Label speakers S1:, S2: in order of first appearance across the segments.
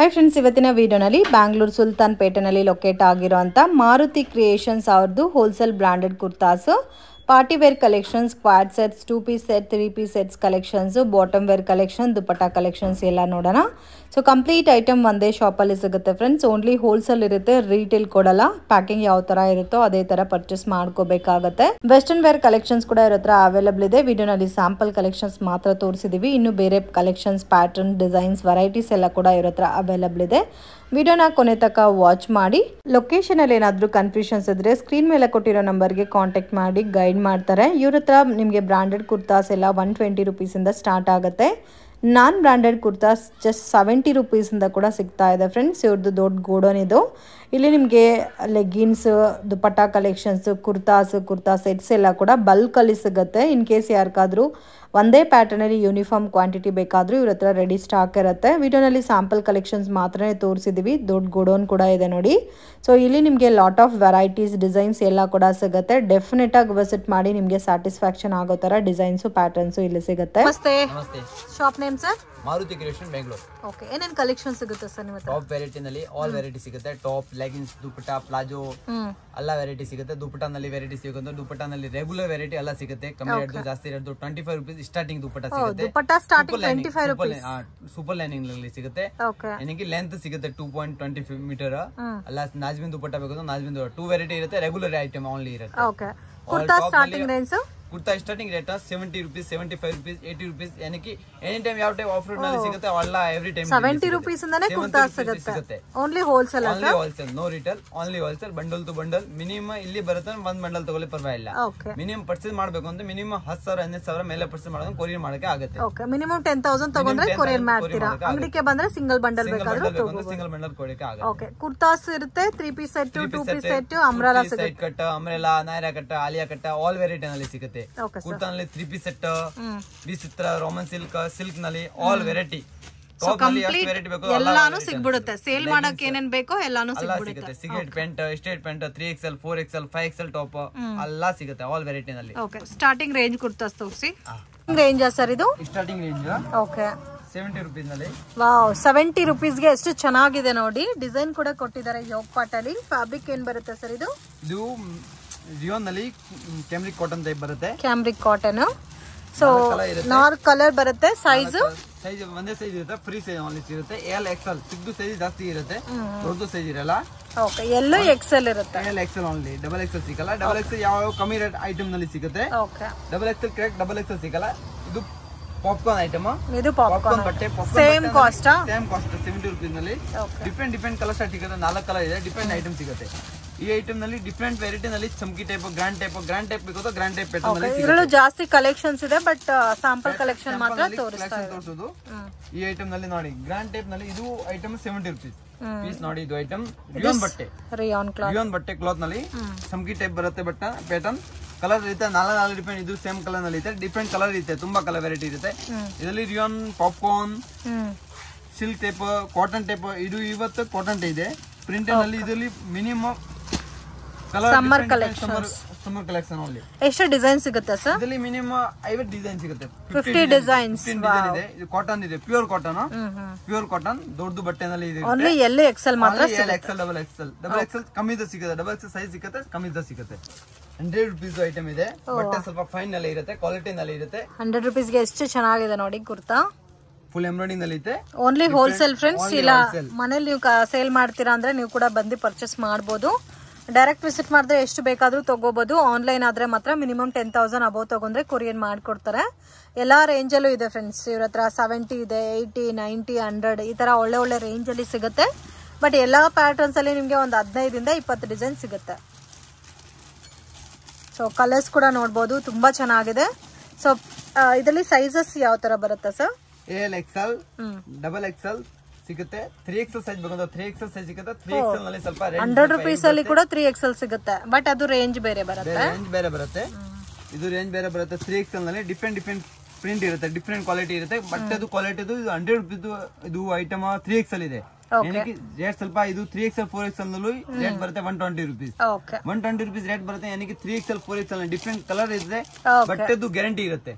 S1: Hi friends, ಇವತ್ತಿನ ವಿಡಿಯೋನಲ್ಲಿ ಬ್ಯಾಂಗ್ಳೂರು ಸುಲ್ತಾನ್ ಪೇಟೆನಲ್ಲಿ ಲೊಕೇಟ್ ಆಗಿರುವಂಥ ಮಾರುತಿ ಕ್ರಿಯೇಷನ್ಸ್ ಅವ್ರದ್ದು wholesale branded kurtas, party wear collections, quad sets, 2 piece set, 3 piece sets collections, bottom wear collection, dupatta collections ಎಲ್ಲ ನೋಡೋಣ. ಸೊ ಕಂಪ್ಲೀಟ್ ಐಟಮ್ ಒಂದೇ ಶಾಪಲ್ಲಿ ಸಿಗುತ್ತೆ ಫ್ರೆಂಡ್ಸ್. ಓನ್ಲಿ ಹೋಲ್ಸೇಲ್ ಇರುತ್ತೆ, ರೀಟೇಲ್ ಕೊಡಲ್ಲ. ಪ್ಯಾಕಿಂಗ್ ಯಾವ ಥರ ಇರುತ್ತೋ ಅದೇ ಥರ ಪರ್ಚೇಸ್ ಮಾಡ್ಕೋಬೇಕಾಗತ್ತೆ. ವೆಸ್ಟರ್ನ್ ವೇರ್ ಕಲೆಕ್ಷನ್ಸ್ ಕೂಡ ಇರೋ ಹತ್ರ ಅವೈಲೇಬಲ್ ಇದೆ. ವಿಡಿಯೋನಲ್ಲಿ ಸ್ಯಾಂಪಲ್ ಕಲೆಕ್ಷನ್ಸ್ ಮಾತ್ರ ತೋರಿಸಿದೀವಿ. ಇನ್ನು ಬೇರೆ ಕಲೆಕ್ಷನ್ಸ್, ಪ್ಯಾಟರ್ನ್, ಡಿಸೈನ್ಸ್, ವೆರೈಟೀಸ್ ಎಲ್ಲ ಕೂಡ ಇರೋ ಹತ್ರ ಅವೈಲೇಬಲ್ ಇದೆ. ವಿಡಿಯೋನ ಕೊನೆ ತನಕ ವಾಚ್ ಮಾಡಿ. ಲೊಕೇಶನ್ ಅಲ್ಲಿ ಏನಾದರೂ ಕನ್ಫ್ಯೂಷನ್ಸ್ ಇದ್ರೆ ಸ್ಕ್ರೀನ್ ಮೇಲೆ ಕೊಟ್ಟಿರೋ ನಂಬರ್ಗೆ ಕಾಂಟ್ಯಾಕ್ಟ್ ಮಾಡಿ ಗೈಡ್ ಮಾಡ್ತಾರೆ. ಇವ್ರ ಹತ್ರ ನಿಮಗೆ ಬ್ರಾಂಡೆಡ್ ಕುರ್ತಾಸ್ ಎಲ್ಲ 120 ರುಪೀಸಿಂದ ಸ್ಟಾರ್ಟ್ ಆಗುತ್ತೆ. ನಾನ್ ಬ್ರಾಂಡೆಡ್ ಕುರ್ತಾಸ್ ಜಸ್ಟ್ 70 ರುಪೀಸಿಂದ ಕೂಡ ಸಿಗ್ತಾ ಇದೆ ಫ್ರೆಂಡ್ಸ್. ಇವ್ರದ್ದು ದೊಡ್ಡ ಗೋಡನ್ ಇದು. ಇಲ್ಲಿ ನಿಮಗೆ leggings, dupatta collections, kurta sets ಎಲ್ಲ ಕೂಡ ಬಲ್ಕಲ್ಲಿ ಸಿಗುತ್ತೆ. ಇನ್ ಕೇಸ್ ಯಾರಿಗಾದ್ರೂ ಒಂದೇ ಪ್ಯಾಟರ್ನಲ್ಲಿ ಯೂನಿಫಾರ್ಮ್ ಕ್ವಾಂಟಿಟಿ ಬೇಕಾದರೂ ಇವ್ರ ಹತ್ರ ರೆಡಿ ಸ್ಟಾಕ್ ಇರುತ್ತೆ. ವಿಡಿಯೋನಲ್ಲಿ ಸ್ಯಾಂಪಲ್ ಕಲೆಕ್ಷನ್ಸ್ ಮಾತ್ರನೇ ತೋರಿಸಿದ್ದೀವಿ. ದೊಡ್ಡ ಗೋಡೌನ್ ಕೂಡ ಇದೆ ನೋಡಿ. ಸೊ ಇಲ್ಲಿ ನಿಮಗೆ ಲಾಟ್ ಆಫ್ ವೆರೈಟೀಸ್, ಡಿಸೈನ್ಸ್ ಎಲ್ಲ ಕೂಡ ಸಿಗುತ್ತೆ. ಡೆಫಿನೆಟ್ ಆಗಿ ವಿಸಿಟ್ ಮಾಡಿ, ನಿಮಗೆ ಸ್ಯಾಟಿಸ್ಫ್ಯಾಕ್ಷನ್ ಆಗೋ ಥರ ಡಿಸೈನ್ಸು, ಪ್ಯಾಟರ್ನ್ಸು ಇಲ್ಲಿ ಸಿಗುತ್ತೆ.
S2: ನಮಸ್ತೆ. Shop name sir?
S3: Maruti creation Bengaluru.
S2: Okay, ಏನೇನ್ ಕಲೆಕ್ಷನ್ ಸಿಗುತ್ತೆ ಸರ್ ನಿಮ್ಮ ಹತ್ರ?
S3: ಟಾಪ್ ವೆರೈಟಿ ನಲ್ಲಿ ಆಲ್ ವೆರೈಟಿ ಸಿಗುತ್ತೆ. ಟಾಪ್, ಲೆಗಿನ್ಸ್, ದುಪಟ್ಟಾ, ಪ್ಲಾಜೋ ಎಲ್ಲ ವೆರೈಟಿ ಸಿಗುತ್ತೆ. ದುಪಟ್ಟಾನಲ್ಲಿ ವೆರೈಟಿ ಸಿಗುತ್ತೆ. ದುಪಟ್ಟಾನಲ್ಲಿ ರೆಗ್ಯುಲರ್ ವೆರೈಟಿ ಎಲ್ಲ ಸಿಗುತ್ತೆ. ಕಮ್ಮಿ ರೇಟ್ ಜಾಸ್ತಿ ರೇಟ್ 25 ರುಪೀಸ್ ಸ್ಟಾರ್ಟಿಂಗ್ ದುಪಟ್ಟಾ ಸಿಗುತ್ತೆ.
S2: Dupatta starting 25 rupees.
S3: Super lining ನಲ್ಲಿ ಸಿಗುತ್ತೆ. ನಿಮಗೆ ಲೆಂತ್ ಸಿಗುತ್ತೆ 2.25 ಮೀಟರ್. ಅಲ್ಲ ನಾಜ್ಮಿನ್ ದುಪಟ್ಟಾ ಬೇಕು ನಾಜ್ಮಿನ್ 2 ವೆರೈಟಿ ಇರುತ್ತೆ. ರೆಗ್ಯುಲರ್ ಐಟಮ್ ಓನ್ಲಿ ಇರುತ್ತೆ.
S2: Okay, kurta starting range?
S3: Kurta starting rate 70 rupees, 75 rupees, 80 rupees. ಏನಕ್ಕೆ ಎನಿ ಟೈಮ್ ಯಾವ ಟೈಮ್ ಆಫರ್ ನಲ್ಲಿ ಸಿಗುತ್ತೆ ಅಲ್ಲ, ಎವ್ರಿ ಟೈಮ್
S2: 70 ರುಪೀಸ್ ಇಂದಾನೆ ಕುರ್ತಾ ಸಿಗುತ್ತೆ. ಓನ್ಲಿ ಹೋಲ್ಸೇಲ್ ಅಲ್ಲ?
S3: Only wholesale, no retail, only wholesale. Bundle to bundle minimum ಇಲ್ಲಿ ಬರುತ್ತೆ. ಒಂದ್ ಬಂಡಲ್ ತಗೊಳ್ಳಿ ಪರವಾಗಿಲ್ಲ. ಮಿನಿಮಮ್ ಪರ್ಚೇಸ್ ಮಾಡಬೇಕು ಅಂದ್ರೆ ಮಿನಿಮಮ್ 10,000 11,000 ಮೇಲೆ ಪರ್ಚೇಸ್ ಮಾಡೋದು ಕೊರಿಯರ್ ಮಾಡಕ್ಕೆ ಆಗುತ್ತೆ.
S2: ಓಕೆ, ಮಿನಿಮಮ್ 10,000 ತಗೊಂಡ್ರೆ ಕೊರಿಯರ್ ಮಾಡ್ತೀರಾ. ಅಂಗಡಿಗೆ ಬಂದ್ರೆ ಸಿಂಗಲ್ ಬಂಡಲ್ ಬೇಕಾದ್ರೆ
S3: ಸಿಂಗಲ್ ಬಂಡಲ್ ಕೊಡಕ್ಕೆ ಆಗುತ್ತೆ.
S2: ಓಕೆ, ಕುರ್ತಾಸ್ ಇರುತ್ತೆ. 3 piece set, 2 piece set, umbrella ಸಿಗುತ್ತೆ.
S3: Cut, umbrella, Naira cut, Alia cut, all variety ನಲ್ಲಿ ಸಿಗುತ್ತೆ. Kurta 3 piece set, Vichitra, Roman silk ನಲ್ಲಿ ಆಲ್ ವೆರೈಟಿ.
S2: ಎಲ್ಲಾನು ಸಿಗ್ಬಿಡುತ್ತೆ. ಸೇಲ್ ಮಾಡಕ್ ಏನೇನ್ ಬೇಕೋ ಎಲ್ಲಾನು ಸಿಗ್ಬಿಡುತ್ತೆ.
S3: Cigarette pant, straight pant, 3XL, 4XL, 5XL top ಎಲ್ಲ ಸಿಗುತ್ತೆ ಆಲ್ ವೆರೈಟಿ ನಲ್ಲಿ.
S2: ಓಕೆ, ಸ್ಟಾರ್ಟಿಂಗ್ ರೇಂಜ್ ಕುರ್ತಾಸ್ ತೋರಿಸಿ. ರೇಂಜ್ ಸರ್ ಇದು?
S3: ಸ್ಟಾರ್ಟಿಂಗ್ ರೇಂಜ್
S2: ಓಕೆ
S3: 70 ರುಪೀಸ್ ನಲ್ಲಿ.
S2: ವಾವ್, 70 ರುಪೀಸ್ಗೆ ಎಷ್ಟು ಚೆನ್ನಾಗಿದೆ ನೋಡಿ. ಡಿಸೈನ್ ಕೂಡ ಕೊಟ್ಟಿದ್ದಾರೆ ಯೋಗ್ ಪಾಟ್ ಅಲ್ಲಿ. ಫ್ಯಾಬ್ರಿಕ್ ಏನ್ ಬರುತ್ತೆ ಸರ್ ಇದು?
S3: ಇದು ರಿಯೋನ್ ನಲ್ಲಿ ಕ್ಯಾಮ್ರಿಕ್ ಕಾಟನ್ ಟೈಪ್ ಬರುತ್ತೆ.
S2: ಕ್ಯಾಮ್ರಿಕ್ ಕಾಟನ್. ಸೊ 4 ಕಲರ್ ಬರುತ್ತೆ. ಸೈಜ್
S3: ಒಂದೇ ಸೈಜ್ ಇರುತ್ತೆ. ಫ್ರೀ ಸೈಜ್ ಓನ್ಲಿ ಸಿಗುತ್ತೆ. ಎಲ್ ಎಕ್ಸೆಲ್, ಚಿಕ್ಕದು ಸೈಜ್ ಜಾಸ್ತಿ ಇರುತ್ತೆ, ದೊಡ್ಡದು ಸೈಜ್ ಇರಲ್ಲ.
S2: ಓಕೆ, ಎಲ್ಲೋ ಎಕ್ಸೆಲ್ ಇರುತ್ತೆ.
S3: L Excel only, double XL ಸಿಗಲ್ಲ. ಡಬಲ್ ಎಕ್ಸೆಲ್ ಯಾವ ಕಮ್ಮಿ ರೇಟ್ ಐಟಮ್ ನಲ್ಲಿ ಸಿಗುತ್ತೆ.
S2: Okay,
S3: double XL correct, double XL ಸಿಗಲ್ಲ. ಇದು ಪಾಪ್ಕಾರ್ನ್ ಐಟಮ್.
S2: ಇದು ಪಾಪ್ಕಾರ್ನ್
S3: ಬಟ್ಟೆ.
S2: ಸೇಮ್ ಕಾಸ್ಟ್
S3: 70 ರುಪೀಸ್ ನಲ್ಲಿ. ಡಿಫ್ರೆಂಟ್ ಕಲರ್ ಸ್ಟಾರ್ಟ್ ಸಿಗುತ್ತೆ. 4 ಕಲರ್ ಇದೆ. ಡಿಫ್ರೆಂಟ್ ಐಟಮ್ ಸಿಗುತ್ತೆ. ಈ ಐಟಮ್ ನಲ್ಲಿ ಡಿಫ್ರೆಂಟ್ ವೆರೈಟಿ ನಲ್ಲಿ ಚಮಕಿ ಟೈಪ್, ಗ್ರ್ಯಾಂಡ್ ಟೈಪ್ ಬೇಕು ಗ್ರ್ಯಾಂಡ್ ಟೈಪ್
S2: ಇದರಲ್ಲೂ ಜಾಸ್ತಿ ಕಲೆಕ್ಷನ್ಸ್ ಇದೆ. ಬಟ್ ಸ್ಯಾಂಪಲ್ ಕಲೆಕ್ಷನ್ ಮಾತ್ರ ತೋರಿಸೋದು.
S3: ಈ ಐಟಮ್ ನಲ್ಲಿ ನೋಡಿ ಗ್ರ್ಯಾಂಡ್ ಟೈಪ್ ನಲ್ಲಿ ಇದು ಐಟಮ್ 70 ರುಪೀಸ್ ಪೀಸ್. ನೋಡಿ ಇದು ಐಟಮ್ ರಿಯೋನ್ ಬಟ್ಟೆ, ರಿಯೋನ್ ಬಟ್ಟೆ ಕ್ಲಾತ್ ನಲ್ಲಿ ಚಮಕಿ ಟೈಪ್ ಬರುತ್ತೆ. ಬಟ್ ಪ್ಯಾಟರ್ನ್ ಕಲರ್ ಇರುತ್ತೆ. 4 ಡಿಫ್ರೆಂಟ್. ಇದು ಸೇಮ್ ಕಲರ್ ನಲ್ಲಿ ಇದೆ. ಡಿಫ್ರೆಂಟ್ ಕಲರ್ ಇರುತ್ತೆ. ತುಂಬಾ ಕಲರ್ ವೆರೈಟಿ ಇರುತ್ತೆ ಇದರಲ್ಲಿ. Rayon, popcorn, silk type, cotton type. ಇದು ಇವತ್ತು ಕಾಟನ್ ಇದೆ ಪ್ರಿಂಟ್ ನಲ್ಲಿ. ಇದರಲ್ಲಿ ಮಿನಿಮಮ್
S2: ಸಮ್ಮರ್ ಕಲೆಕ್ಷನ್
S3: ಓನ್ಲಿ.
S2: ಎಷ್ಟು ಡಿಸೈನ್ ಸಿಗುತ್ತೆ ಸರ್?
S3: ಇದರಲ್ಲಿ ಮಿನಿಮಮ್ 50 ಡಿಸೈನ್ ಸಿಗುತ್ತೆ.
S2: 50 ಡಿಸೈನ್ಸ್
S3: ಇದೆ. ಇದು ಕಾಟನ್ ಇದೆ, ಪ್ಯೂರ್ ಕಾಟನ್. ದೊಡ್ಡ ಬಟ್ಟೆನಲ್ಲಿ ಇದೆ.
S2: ಓನ್ಲಿ ಎಲ್ ಎಕ್ಸೆಲ್ ಮಾತ್ರ
S3: ಎಕ್ಸೆಲ್, ಡಬಲ್ ಎಕ್ಸೆಲ್ ಕಮ್ಮಿ ಸಿಗುತ್ತೆ. ಡಬಲ್ ಎಕ್ಸೆಲ್ ಸೈಜ್ ಸಿಗುತ್ತೆ, ಕಮ್ಮಿ ಸಿಗುತ್ತೆ. 100 ರುಪೀಸ್ ಐಟಮ್ ಇದೆ. ಬಟ್ಟೆ ಸ್ವಲ್ಪ ಫೈನ್ ನಲ್ಲಿ ಇರುತ್ತೆ, ಕ್ವಾಲಿಟಿ ನಲ್ಲಿ ಇರುತ್ತೆ.
S2: 100 ರುಪೀಸ್ಗೆ ಎಷ್ಟು ಚೆನ್ನಾಗಿದೆ ನೋಡಿ ಕುರ್ತಾ.
S3: ಫುಲ್ ಎಂಬ್ರಾಯ್ಡಿಂಗ್ ನಲ್ಲಿ ಇದೆ.
S2: Only wholesale friends. ಇಲ್ಲ ಮನೇಲಿ ನೀವು ಸೇಲ್ ಮಾಡ್ತೀರಾ ಅಂದ್ರೆ ನೀವು ಕೂಡ ಬಂದು ಪರ್ಚೇಸ್ ಮಾಡಬಹುದು. ಡೈರೆಕ್ಟ್ ವಿಸಿಟ್ ಮಾಡಿದ್ರೆ ಎಷ್ಟು ಬೇಕಾದ್ರೂ ತಗೋಬಹುದು. ಆನ್ಲೈನ್ ಆದ್ರೆ ಮಾತ್ರ ಮಿನಿಮಮ್ 10,000 ಅಬೌವ್ ತಗೊಂಡ್ರೆ ಕೊರಿಯರ್ ಮಾಡ್ಕೊಡ್ತಾರೆ. ಎಲ್ಲಾ ರೇಂಜ್ ಅಲ್ಲೂ ಇದೆ ಫ್ರೆಂಡ್ಸ್ ಇವ್ರ ಹತ್ರ. 70 ಇದೆ, 80, 90, 100 ಈ ತರ ಒಳ್ಳೆ ರೇಂಜ್ ಅಲ್ಲಿ ಸಿಗುತ್ತೆ. ಬಟ್ ಎಲ್ಲಾ ಪ್ಯಾಟರ್ನ್ಸ್ ಅಲ್ಲಿ ನಿಮ್ಗೆ ಒಂದು 15 ಇಂದ 20 ಡಿಸೈನ್ ಸಿಗುತ್ತೆ. ಸೊ ಕಲರ್ಸ್ ಕೂಡ ನೋಡಬಹುದು, ತುಂಬಾ ಚೆನ್ನಾಗಿದೆ. ಸೊ ಇದರಲ್ಲಿ ಸೈಜಸ್ ಯಾವ ತರ ಬರುತ್ತೆ sir?
S3: L Excel, double Excel ಸಿಗುತ್ತೆ. 3XL ಸೈಜ್ ಬೇಕು 3XL ಸೈಜ್ ಸಿಗುತ್ತೆ. 3XL ನಲ್ಲಿ ಸ್ವಲ್ಪ
S2: 100 ರುಪೀಸ್ ಅಲ್ಲಿ ಕೂಡ 3XL ಸಿಗುತ್ತೆ. ಬಟ್ ಅದು ರೇಂಜ್ ಬೇರೆ ಬರುತ್ತೆ.
S3: ಇದು ರೇಂಜ್ ಬೇರೆ ಬರುತ್ತೆ. 3XL ನಲ್ಲಿ ಡಿಫ್ರೆಂಟ್ ಪ್ರಿಂಟ್ ಇರುತ್ತೆ, ಡಿಫ್ರೆಂಟ್ ಕ್ವಾಲಿಟಿ ಇರುತ್ತೆ. ಬಟ್ ಅದು ಕ್ವಾಲಿಟಿ ಇದು 100 ರುಪೀಸ್ ಇದು ಐಟಮ್ 3XL ಇದೆ. ರೇಟ್ ಸ್ವಲ್ಪ ಇದು 3XL 4XL ನಲ್ಲೂ ರೇಟ್ ಬರುತ್ತೆ 120 rupees. 120 rupees ರೇಟ್ ಬರುತ್ತೆ. ಏನಕ್ಕೆ 3XL 4XL ಡಿಫ್ರೆಂಟ್ ಕಲರ್ ಇದೆ, ಬಟ್ಟೆದು ಗ್ಯಾರಂಟಿ ಇರುತ್ತೆ.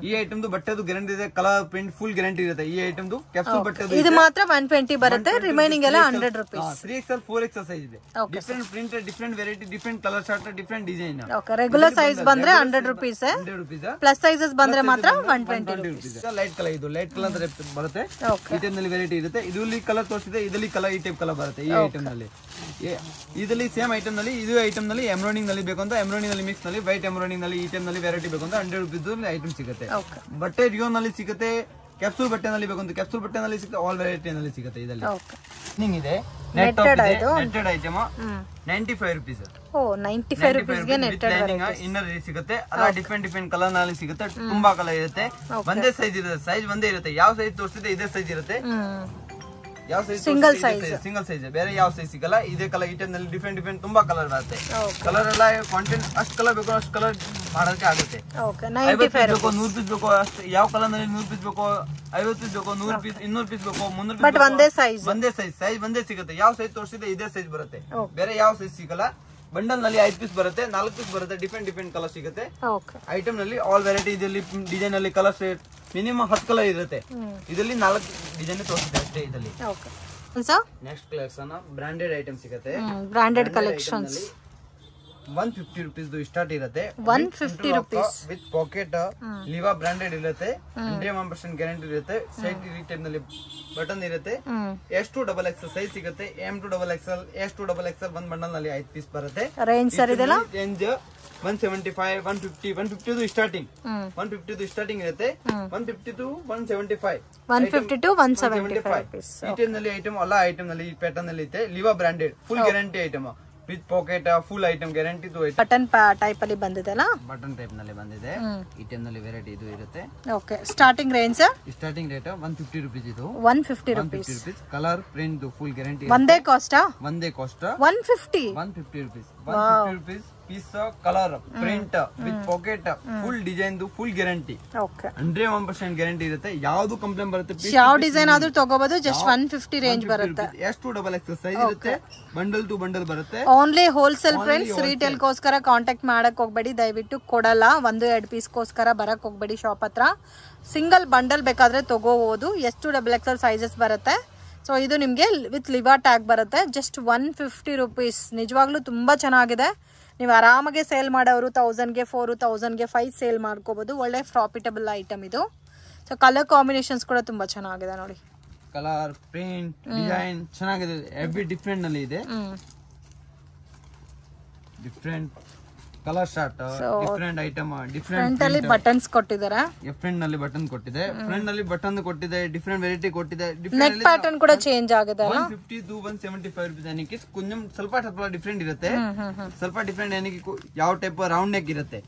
S3: ಈ ಐಟಮ್ದು ಬಟ್ಟೆದು ಗ್ಯಾರಂಟಿ ಇದೆ, ಕಲರ್ ಪ್ರಿಂಟ್ ಫುಲ್ ಗ್ಯಾರಂಟಿ ಇರುತ್ತೆ. ಈ ಐಟಮ್ದು ಕ್ಯಾಪ್ಸೂಲ್ ಬಟ್ಟೆದು
S2: ಇದು ಮಾತ್ರ 120 ಬರುತ್ತೆ, ರಿಮೈನಿಂಗ್ ಎಲ್ಲ 100 rupees.
S3: 3XL 4XL ಸೈಜ್ ಇದೆ. Different print, different variety, different colour short, different design.
S2: Regular size ಬಂದ್ರೆ 100 rupees, ಪ್ಲಸ್ ಸೈಜಸ್ ಬಂದ್ರೆ ಮಾತ್ರ 120 rupees.
S3: ಲೈಟ್ ಕಲರ್, ಇದು ಲೈಟ್ ಕಲರ್ ಬರುತ್ತೆ. ಈ ಟೈಪ್ ನಲ್ಲಿ ವೆರೈಟಿ ಇರುತ್ತೆ. ಇದರಲ್ಲಿ ಕಲರ್ ತೋರಿಸಿದೆ, ಇದರಲ್ಲಿ ಕಲರ್ ಈ ಟೈಪ್ ಕಲರ್ ಬರುತ್ತೆ. ಈ ಐಟಮ್ ನಲ್ಲಿ ಇದರಲ್ಲಿ ಸೇಮ್ ಐಟಮ್ ನಲ್ಲಿ ಇದು ಐಟಮ್ ನಲ್ಲಿ ಎಂಬ್ರಾಯ್ಡಿಂಗ್ ನಲ್ಲಿ ಬೇಕು ಅಂತ ಎಂಬ್ರಾಯ್ಡಿಂಗ್ ನಲ್ಲಿ ಮಿಕ್ಸ್ ನಲ್ಲಿ ವೈಟ್ ಎಂಬ್ರಾಯ್ಡಿಂಗ್ ನಲ್ಲಿ ಈ ಟೈಪ್ ನಲ್ಲಿ ವೆರೈಟಿ ಬೇಕು ಅಂತ 100 rupees ಐಟಮ್ ಸಿಗುತ್ತೆ. ಬಟ್ಟೆ ರಿಯೋನ್ ನಲ್ಲಿ ಸಿಗುತ್ತೆ, ಕ್ಯಾಪ್ಸೂಲ್ ಬಟ್ಟೆ ನಲ್ಲಿ ಬೇಕು ಅಂತ ಕ್ಯಾಪ್ಸೂಲ್ ಬಟ್ಟೆ ನಲ್ಲಿ ಸಿಗುತ್ತೆ, ಆಲ್ ವೆರೈಟಿ ನಲ್ಲಿ ಸಿಗುತ್ತೆ. ಇದರಲ್ಲಿ ಇದೆ ನೆಟ್ಟೆಡ್ ಐಟಮ್ 95 rupees.
S2: 95 rupees ಗೆ ನೆಟ್ಟೆಡ್
S3: ಇನ್ನರ್ ಸಿಗುತ್ತೆ. ಅಲ್ಲ ಡಿಫ್ರೆಂಟ್ ಕಲರ್ ನಲ್ಲಿ ಸಿಗುತ್ತೆ, ತುಂಬಾ ಕಲರ್ ಇರುತ್ತೆ. ಒಂದೇ ಸೈಜ್ ಇರುತ್ತೆ, ಸೈಜ್ ಒಂದೇ ಇರುತ್ತೆ. ಯಾವ ಸೈಜ್ ತೋರಿಸಿದೆ ಇದೇ ಸೈಜ್ ಇರುತ್ತೆ. ಯಾವ ಸೈಜ್ ಸಿಂಗಲ್ ಸೈಜ್, ಬೇರೆ ಯಾವ ಸೈಜ್ ಸಿಗಲ್ಲ. ಇದೇ ಕಲರ್ ಈ ಟೈಮ್ ನಲ್ಲಿ ಡಿಫ್ರೆಂಟ್ ತುಂಬಾ ಕಲರ್ ಬರುತ್ತೆ. ಕಲರ್ ಎಲ್ಲ ಕ್ವಾಂಟಿಟಿ ಅಷ್ಟು ಕಲರ್ ಬೇಕು ಅಷ್ಟು ಕಲರ್ ಮಾಡೋದಕ್ಕೆ ಆಗುತ್ತೆ. 50 ಬೇಕು, 100 ಪೀಸ್ ಬೇಕು, ಅಷ್ಟು ಯಾವ ಕಲರ್ ನಲ್ಲಿ 100 ಪೀಸ್ ಬೇಕು, 50 ಪೀಸ್ ಬೇಕು, 100 ಪೀಸ್, 200 ಪೀಸ್ ಬೇಕು, 300 ಪೀಸ್,
S2: ಒಂದೇ ಸೈಜ್
S3: ಒಂದೇ ಸಿಗುತ್ತೆ. ಯಾವ ಸೈಜ್ ತೋರಿಸಿದೆ ಇದೇ ಸೈಜ್ ಬರುತ್ತೆ, ಬೇರೆ ಯಾವ ಸೈಜ್ ಸಿಗಲ್ಲ. ಬಂಡಲ್ ನಲ್ಲಿ 5 ಪೀಸ್ ಬರುತ್ತೆ, 4 ಪೀಸ್ ಬರುತ್ತೆ, ಡಿಫ್ರೆಂಟ್ ಕಲರ್ ಸಿಗುತ್ತೆ. ಐಟಮ್ ನಲ್ಲಿ ಆಲ್ ವೆರೈಟಿ. ಇದರಲ್ಲಿ ಡಿಸೈನ್ ಅಲ್ಲಿ ಕಲರ್ ಸೆಟ್ ಮಿನಿಮಮ್ 10 ಕಲರ್ ಇರುತ್ತೆ. ಇದರಲ್ಲಿ 4 ಡಿಸೈನ್ ತೋರಿಸುತ್ತೆ ಅಷ್ಟೇ. ಇದರಲ್ಲಿ ನೆಕ್ಸ್ಟ್ ಕಲೆಕ್ಷನ್ ಬ್ರಾಂಡೆಡ್ ಐಟಮ್ ಸಿಗುತ್ತೆ.
S2: ಬ್ರಾಂಡೆಡ್ ಕಲೆಕ್ಷನ್ಸ್
S3: 150 rupees ಸ್ಟಾರ್ಟ್ ಇರುತ್ತೆ.
S2: 150 rupees
S3: ವಿತ್ ಪಾಕೆಟ್ ಲಿವಾ ಬ್ರಾಂಡೆಡ್ ಇರುತ್ತೆ. 100% ಗ್ಯಾರಂಟಿ ಇರುತ್ತೆ. ಸೈಡ್ ಈ ಟೈಪ್ ನಲ್ಲಿ ಬಟನ್ ಇರುತ್ತೆ. S2XXL ಸೈಜ್ ಸಿಗುತ್ತೆ. M2XXL, S2XXL ಒಂದ್ ಬಂಡಲ್ ನಲ್ಲಿ 5 ಪೀಸ್ ಬರುತ್ತೆ.
S2: ರೇಂಜ್ ಸರ್ ಇದೆಲ್ಲ
S3: ರೇಂಜ್ 175, 150 ಸ್ಟಾರ್ಟಿಂಗ್. 150 ಸ್ಟಾರ್ಟಿಂಗ್ ಇರುತ್ತೆ. 150 to 175,
S2: 150 to 175.
S3: ಈ ಟೈಪ್ ನಲ್ಲಿ ಐಟಮ್ ಅಲ್ಲ, ಐಟಮ್ ನಲ್ಲಿ ಈ ಪ್ಯಾಟರ್ನ್ ನಲ್ಲಿ ಇದೆ. ಲಿವಾ branded full guarantee item with pocket full item guarantee.
S2: Button type ಅಲ್ಲಿ ಬಂದಿದೆ ಅಲ್ಲ,
S3: ಬಟನ್ ಟೈಪ್ ನಲ್ಲಿ ಬಂದಿದೆ. ಈ ಟೈಪ್ ನಲ್ಲಿ ವೆರೈಟಿ ಇದು ಇರುತ್ತೆ.
S2: Starting range
S3: starting rate 150 rupees. ಇದು
S2: 150 rupees.
S3: Colour print full guarantee.
S2: ಒಂದೇ cost
S3: 150 rupees. 150 rupees piece, colour print with pocket full design full guarantee. 100% guarantee ಇರುತ್ತೆ. ಯಾವ್ದು ಕಂಪ್ಲೇಂಟ್ ಬರುತ್ತೆ,
S2: ಯಾವ ಡಿಸೈನ್ ಆದ್ರೂ ತಗೋಬಹುದು. ಜಸ್ಟ್ 150 ರೇಂಜ್ ಬರುತ್ತೆ.
S3: S2XXL ಸೈಜ್ ಇರುತ್ತೆ. ಬಂಡಲ್ ಟು ಬಂಡಲ್ ಬರುತ್ತೆ.
S2: Only wholesale friends. ರಿಟೇಲ್ ಗೋಸ್ಕರ ಕಾಂಟ್ಯಾಕ್ಟ್ ಮಾಡಕ್ ಹೋಗ್ಬೇಡಿ, ದಯವಿಟ್ಟು ಕೊಡಲ್ಲ. 1-2 ಪೀಸ್ ಗೋಸ್ಕರ ಬರಕ್ ಹೋಗ್ಬೇಡಿ ಶಾಪ್ ಹತ್ರ. ಸಿಂಗಲ್ ಬಂಡಲ್ ಬೇಕಾದ್ರೆ ತಗೋಬಹುದು. S2XXL ಸೈಜಸ್ ಬರುತ್ತೆ. ಸೊ ಇದು ನಿಮ್ಗೆ ವಿತ್ ಲಿವಾ ಟ್ಯಾಗ್ ಬರುತ್ತೆ. Just 150 rupees. ನಿಜವಾಗ್ಲೂ ತುಂಬಾ ಚೆನ್ನಾಗಿದೆ. ನೀವು ಆರಾಮಾಗಿ ಸೇಲ್ ಮಾಡೋರು 1000ಗೆ 4, 1000ಗೆ 5 ಸೇಲ್ ಮಾಡ್ಕೋಬಹುದು. ಒಳ್ಳೆ ಪ್ರಾಫಿಟಬಲ್ ಐಟಮ್ ಇದು. ಸೊ ಕಲರ್ ಕಾಂಬಿನೇಷನ್ಸ್ ಕೂಡ ತುಂಬಾ ಚೆನ್ನಾಗಿದೆ ನೋಡಿ.
S3: ಕಲರ್ ಪ್ರಿಂಟ್ ಡಿಸೈನ್ ಚೆನ್ನಾಗಿದೆ. ಎವ್ರಿ ಡಿಫ್ರೆಂಟ್ ನಲ್ಲಿ ಇದೆ. Different colour short, different item, different
S2: ಅಲ್ಲಿ ಬಟನ್ಸ್ ಕೊಟ್ಟಿದ್ದಾರೆ.
S3: ಫ್ರಂಟ್ ನಲ್ಲಿ ಬಟನ್ ಕೊಟ್ಟಿದೆ, ಫ್ರಂಟ್ ನಲ್ಲಿ ಬಟನ್ ಕೊಟ್ಟಿದೆ, ಡಿಫ್ರೆಂಟ್ ವೆರೈಟಿ ಕೊಟ್ಟಿದೆ.
S2: ನೆಕ್ ಪ್ಯಾಟರ್ನ್ ಕೂಡ ಚೇಂಜ್ ಆಗಿದೆ.
S3: 150 to 175 rupees. ಏನಕ್ಕೆ ಕೊಂಚಂ ಸ್ವಲ್ಪ ಡಿಫ್ರೆಂಟ್ ಇರುತ್ತೆ. ಸ್ವಲ್ಪ ಡಿಫ್ರೆಂಟ್ ಏನಕ್ಕೆ ಯಾವ ಟೈಪ್ ರೌಂಡ್ ನೆಕ್ ಇರುತ್ತೆ,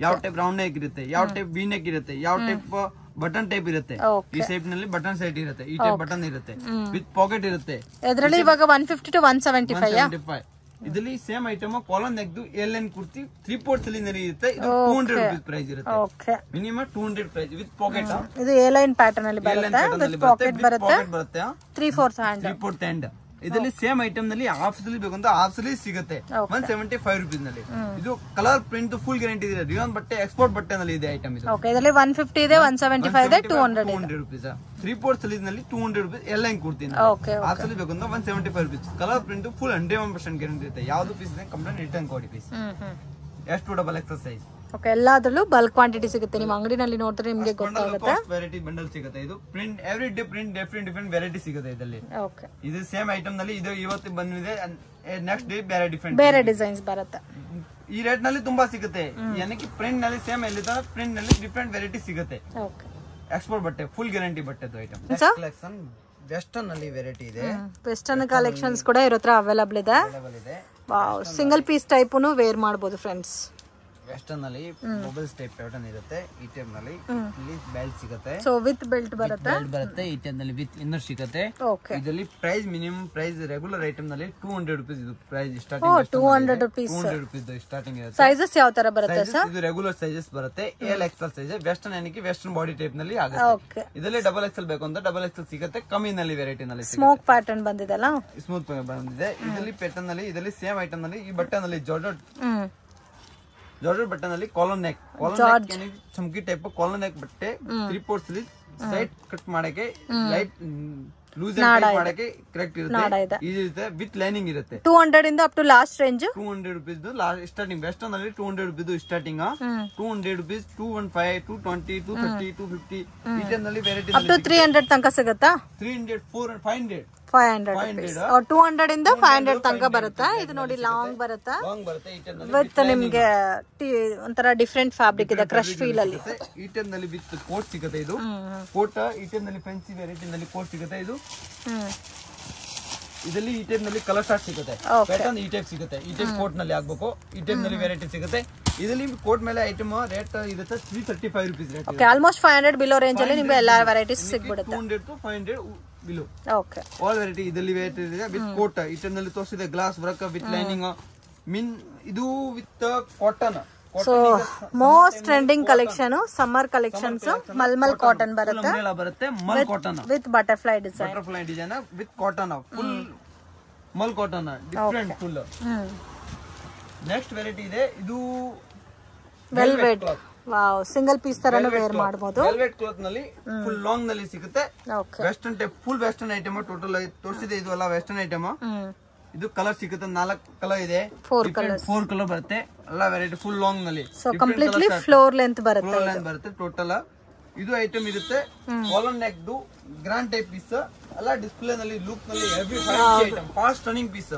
S3: ಯಾವ ಟೈಪ್ ರೌಂಡ್ ನೆಕ್ ಇರುತ್ತೆ, ಯಾವ ಟೈಪ್ ವಿ ನೆಕ್ ಇರುತ್ತೆ, ಯಾವ ಟೈಪ್ ಬಟನ್ ಟೈಪ್ ಇರುತ್ತೆ. ಈ ಶೇಪ್ ನಲ್ಲಿ ಬಟನ್ ಸೈಡ್ ಇರುತ್ತೆ. ಈ ಟೈಪ್ ಬಟನ್ ಇರುತ್ತೆ ವಿತ್ ಪಾಕೆಟ್ ಇರುತ್ತೆ.
S2: ಇದರಲ್ಲಿ ಇವಾಗ 150 to 175.
S3: ಇದರಲ್ಲಿ ಸೇಮ್ ಐಟಮ್ ಕಾಲನ್ ನೆಕ್ದು ಎಲ್ ಕುರ್ತಿ 3/4 ಅಲ್ಲಿ ಇರುತ್ತೆ. ಇದು 200 rupees ಪ್ರೈಸ್ ಇರುತ್ತೆ. Minimum 200 price with pocket.
S2: ಇದು ಎ ಲೈನ್ ಪ್ಯಾಟರ್ನ್ ಅಲ್ಲಿ ಬರುತ್ತೆ. ವಿತ್ ಪಾಕೆಟ್ ಬರುತ್ತೆ. 3/4 ಹ್ಯಾಂಡ್.
S3: ಇದರಲ್ಲಿ ಸೇಮ್ ಐಟಮ್ ನಲ್ಲಿ ಹಾಫ್ ಸ್ಲೀವ್ ಬೇಕು ಅಂತ ಹಾಫ್ ಸ್ಲೀವ್ ಸಿಗುತ್ತೆ 175 rupees ನಲ್ಲಿ. ಇದು ಕಲರ್ ಪ್ರಿಂಟ್ ಫುಲ್ ಗ್ಯಾರಂಟಿ ಇದೆ. ರಿಯಾನ್ ಬಟ್ಟೆ ಎಕ್ಸ್ಪೋರ್ಟ್ ಬಟ್ಟೆ ನಲ್ಲಿ ಇದೆ ಐಟಮ್. ಇದು
S2: ಇದರಲ್ಲಿ 150 ಇದೆ, 175 ಇದೆ, 200
S3: rupees. 3/4 ಸ್ಲೀವ್ ನಲ್ಲಿ 200 rupees ಎಲ್ ಲೈನ್ ಕೊಡ್ತೀನಿ. ಹಾಫ್ ಸ್ಲೀವ್ ಬೇಕು ಅಂತ 175 rupees. Colour print full 100% guarantee ಇರುತ್ತೆ. ಯಾವ್ದು ಪೀಸ್ ಕಂಪ್ಲೇಂಟ್ ರಿಟರ್ನ್ ಕೊಡಿ ಪೀಸ್. S2XXL size.
S2: ಎಲ್ಲಾದ್ರಲ್ಲೂ ಬಲ್ಕ್ ಕ್ವಾಂಟಿಟಿ ಸಿಗುತ್ತೆ. ನಿಮ್ಮ ಅಂಗಡಿನಲ್ಲಿ ನೋಡಿದ್ರೆ ನಿಮಗೆ ಗೊತ್ತಾಗುತ್ತೆ.
S3: ವೆರೈಟಿ ಬಂಡಲ್ ಸಿಗುತ್ತೆ. ಇದು print every day print different variety ಸಿಗುತ್ತೆ ಇದರಲ್ಲಿ. ಇದು ಸೇಮ್ ಐಟಮ್ ನಲ್ಲಿ ಇದು ಇವತ್ತು ಬಂದಿದೆ, ನೆಕ್ಸ್ಟ್ ಡೇ ಬೇರೆ
S2: ಡಿಸೈನ್ಸ್ ಬರುತ್ತೆ.
S3: ಈ ರೇಟ್ ನಲ್ಲಿ ತುಂಬಾ ಸಿಗುತ್ತೆ. ಏನಕ್ಕೆ ಪ್ರಿಂಟ್ ನಲ್ಲಿ ಸೇಮ್ ಎಲ್ಲಿದೆ, ಪ್ರಿಂಟ್ ನಲ್ಲಿ ಡಿಫ್ರೆಂಟ್ ವೆರೈಟಿ ಸಿಗುತ್ತೆ. ಎಕ್ಸ್ಪೋರ್ಟ್ ಬಟ್ಟೆ ಫುಲ್ ಗ್ಯಾರಂಟಿ ಬಟ್ಟೆದು ಐಟಮ್. ಕಲೆಕ್ಷನ್ ವೆಸ್ಟರ್ನ್ ನಲ್ಲಿ ವೆರೈಟಿ ಇದೆ.
S2: ವೆಸ್ಟರ್ನ್ ಕಲೆಕ್ಷನ್ಸ್ ಕೂಡ ಇರೋ ಹತ್ರ ಅವೈಲಬಲ್ ಇದೆ. ವಾವ್, ಸಿಂಗಲ್ ಪೀಸ್ ಟೈಪುನು ವೇರ್ ಮಾಡಬಹುದು ಫ್ರೆಂಡ್ಸ್.
S3: ವೆಸ್ಟರ್ನ್ ನಲ್ಲಿ ಮೊಬೈಲ್ಸ್ ಟೈಪ್ ಪ್ಯಾಟರ್ನ್ ಇರುತ್ತೆ. ಈ ಟೈಪ್ ನಲ್ಲಿ ಇಲ್ಲಿ ಬೆಲ್ಟ್ ಸಿಗುತ್ತೆ.
S2: ಸೊ ವಿತ್ ಬೆಲ್ಟ್ ಬರುತ್ತೆ.
S3: ಈ ಟೈಪ್ ನಲ್ಲಿ ವಿತ್ ಇನ್ನರ್ ಸಿಗುತ್ತೆ. ಇದರಲ್ಲಿ price minimum price regular item ನಲ್ಲಿ 200 ರೂಪೀಸ್ ಇದು ಪ್ರೈಸ್ ಸ್ಟಾರ್ಟಿಂಗ್. 200 ರೂಪೀಸ್ ಸ್ಟಾರ್ಟಿಂಗ್ ಇರುತ್ತೆ.
S2: ಸೈಜಸ್ ಯಾವ ತರ ಬರುತ್ತೆ ಸರ್?
S3: ಇದು ರೆಗ್ಯುಲರ್ ಸೈಜಸ್ ಬರುತ್ತೆ. L XL size. ವೆಸ್ಟರ್ನ್ ಏನಕ್ಕೆ ವೆಸ್ಟರ್ನ್ ಬಾಡಿ ಟೈಪ್ ನಲ್ಲಿ ಆಗುತ್ತೆ. ಇದರಲ್ಲಿ ಡಬಲ್ ಎಕ್ಸೆಲ್ ಬೇಕು ಅಂತ ಡಬಲ್ ಎಕ್ಸೆಲ್ ಸಿಗುತ್ತೆ. ಕಮ್ಮಿನಲ್ಲಿ ವೆರೈಟಿ ನಲ್ಲಿ
S2: ಸ್ಮೋಕ್ ಪ್ಯಾಟರ್ನ್ ಬಂದಿದೆಲ್ಲ,
S3: ಸ್ಮೂತ್ ಬಂದಿದೆ. ಇದರಲ್ಲಿ ಪ್ಯಾಟರ್ನ್ ನಲ್ಲಿ ಇದರಲ್ಲಿ ಸೇಮ್ ಐಟಮ್ ನಲ್ಲಿ ಈ ಬಟನ್ ನಲ್ಲಿ ಜಾರ್ಜೆಟ್ ಬಟನ್ ಅಲ್ಲಿ ಕಾಲರ್ ನೆಕ್ ಚಮಕಿ ಟೈಪ್ ಕಾಲರ್ ನೆಕ್ ಬಟ್ಟೆ 3/4 ಸ್ಲೀವ್ ಸೈಡ್ ಕಟ್ ಮಾಡಕ್ಕೆ ಲೈಟ್ ಲೂಸ್ ಮಾಡಕ್ಕೆ ಕರೆಕ್ಟ್ ಇರುತ್ತೆ. ಇರುತ್ತೆ ವಿತ್ ಲೈನಿಂಗ್ ಇರುತ್ತೆ.
S2: 200 ಇಂದ up to last range
S3: 200 rupees starting. Western ಅಲ್ಲಿ 200 ರೂಪೀಸ್ ಸ್ಟಾರ್ಟಿಂಗ್. 200 ರೂಪೀಸ್ 215 220 230 250 ಈ ಟೈಮ್ ನಲ್ಲಿ ವೆರೈಟಿ
S2: ಅಪ್ ಟು 300 ತನಕ ಸಿಗುತ್ತಾ?
S3: 300 400 500
S2: 200 ಇಂದ 500 ತನಕ ಬರುತ್ತಾ? ಇದು ನೋಡಿ ಲಾಂಗ್ ಬರುತ್ತಾ ವಿತ್ ನಿಮ್ಗೆ ಒಂಥರ ಡಿಫ್ರೆಂಟ್ ಫ್ಯಾಬ್ರಿಕ್ ಇದೆ, ಕ್ರಶ್ ಫೀಲ್ ಅಲ್ಲಿ.
S3: ಈ ಟೈಪ್ ನಲ್ಲಿ ವಿತ್ ಕೋಟ್ ಸಿಗುತ್ತೆ. ಇದು ಕೋಟ್ ಈ ಟೈಪ್ ನಲ್ಲಿ ಫ್ಯಾನ್ಸಿ ವೆರೈಟಿ ನಲ್ಲಿ ಕೋಟ್ ಸಿಗುತ್ತೆ. ಇದು ಇದರಲ್ಲಿ ಈ ಟೈಪ್ ನಲ್ಲಿ ಕಲರ್ ಶಾರ್ಟ್ ಸಿಗುತ್ತೆ. ಪ್ಯಾಟರ್ನ್ ಈ ಟೈಪ್ ಸಿಗುತ್ತೆ. ಈ ಟೈಪ್ ಕೋಟ್ ನಲ್ಲಿ ಆಗ್ಬೇಕು. ಈ ಟೈಪ್ ನಲ್ಲಿ ವೆರೈಟಿ ಸಿಗುತ್ತೆ. ಇದರಲ್ಲಿ ಕೋಟ್ ಮೇಲೆ ಐಟಮ್ ರೇಟ್ ಇರುತ್ತೆ 335 rupees rate.
S2: Okay, almost 500 below range ಅಲ್ಲಿ ನಿಮಗೆ ಎಲ್ಲಾ ವೆರೈಟೀಸ್ ಸಿಗ್ಬಿಡುತ್ತೆ.
S3: 200 to 500 below.
S2: Okay,
S3: all variety ಇದರಲ್ಲಿ ವೆರೈಟಿ ಇದೆ ವಿತ್ ಕೋಟ್. ಈ ಟೈಪ್ ನಲ್ಲಿ ತೋರಿಸಿದೆ glass work with lining mean ಇದು with cotton.
S2: So most trending collection summer collections mulmul cotton ಬರುತ್ತೆ.
S3: ಮಲ್ cotton
S2: with butterfly design.
S3: Butterfly design with cotton full ಮಲ್ cotton different full. Next variety ಇದೆ ಇದು
S2: velvet. Wow, single piece ತರನು wear ಮಾಡಬಹುದು.
S3: Velvet cloth ನಲ್ಲಿ full long ನಲ್ಲಿ ಸಿಗುತ್ತೆ. Western type full western item total ತೋರಿಸಿದೆ. ಇದು ಎಲ್ಲ ವೆಸ್ಟರ್ನ್ ಐಟಮ್. ಇದು ಕಲರ್ ಸಿಗುತ್ತೆ. 4 ಕಲರ್ ಇದೆ. 4 ಕಲರ್ ಬರುತ್ತೆ. ಎಲ್ಲ ವೆರೈಟಿ ಫುಲ್ ಲಾಂಗ್ ನಲ್ಲಿ.
S2: ಸೊ ಕಂಪ್ಲೀಟ್ಲಿ ಫ್ಲೋರ್ ಲೆಂತ್ ಬರುತ್ತೆ
S3: ಟೋಟಲ್. ಇದು ಐಟಮ್ ಇರುತ್ತೆ collar neck grand type piece. ಎಲ್ಲ ಡಿಸ್ಪ್ಲೇ ನಲ್ಲಿ ಲುಕ್ ನಲ್ಲಿ heavy item. Fast running piece.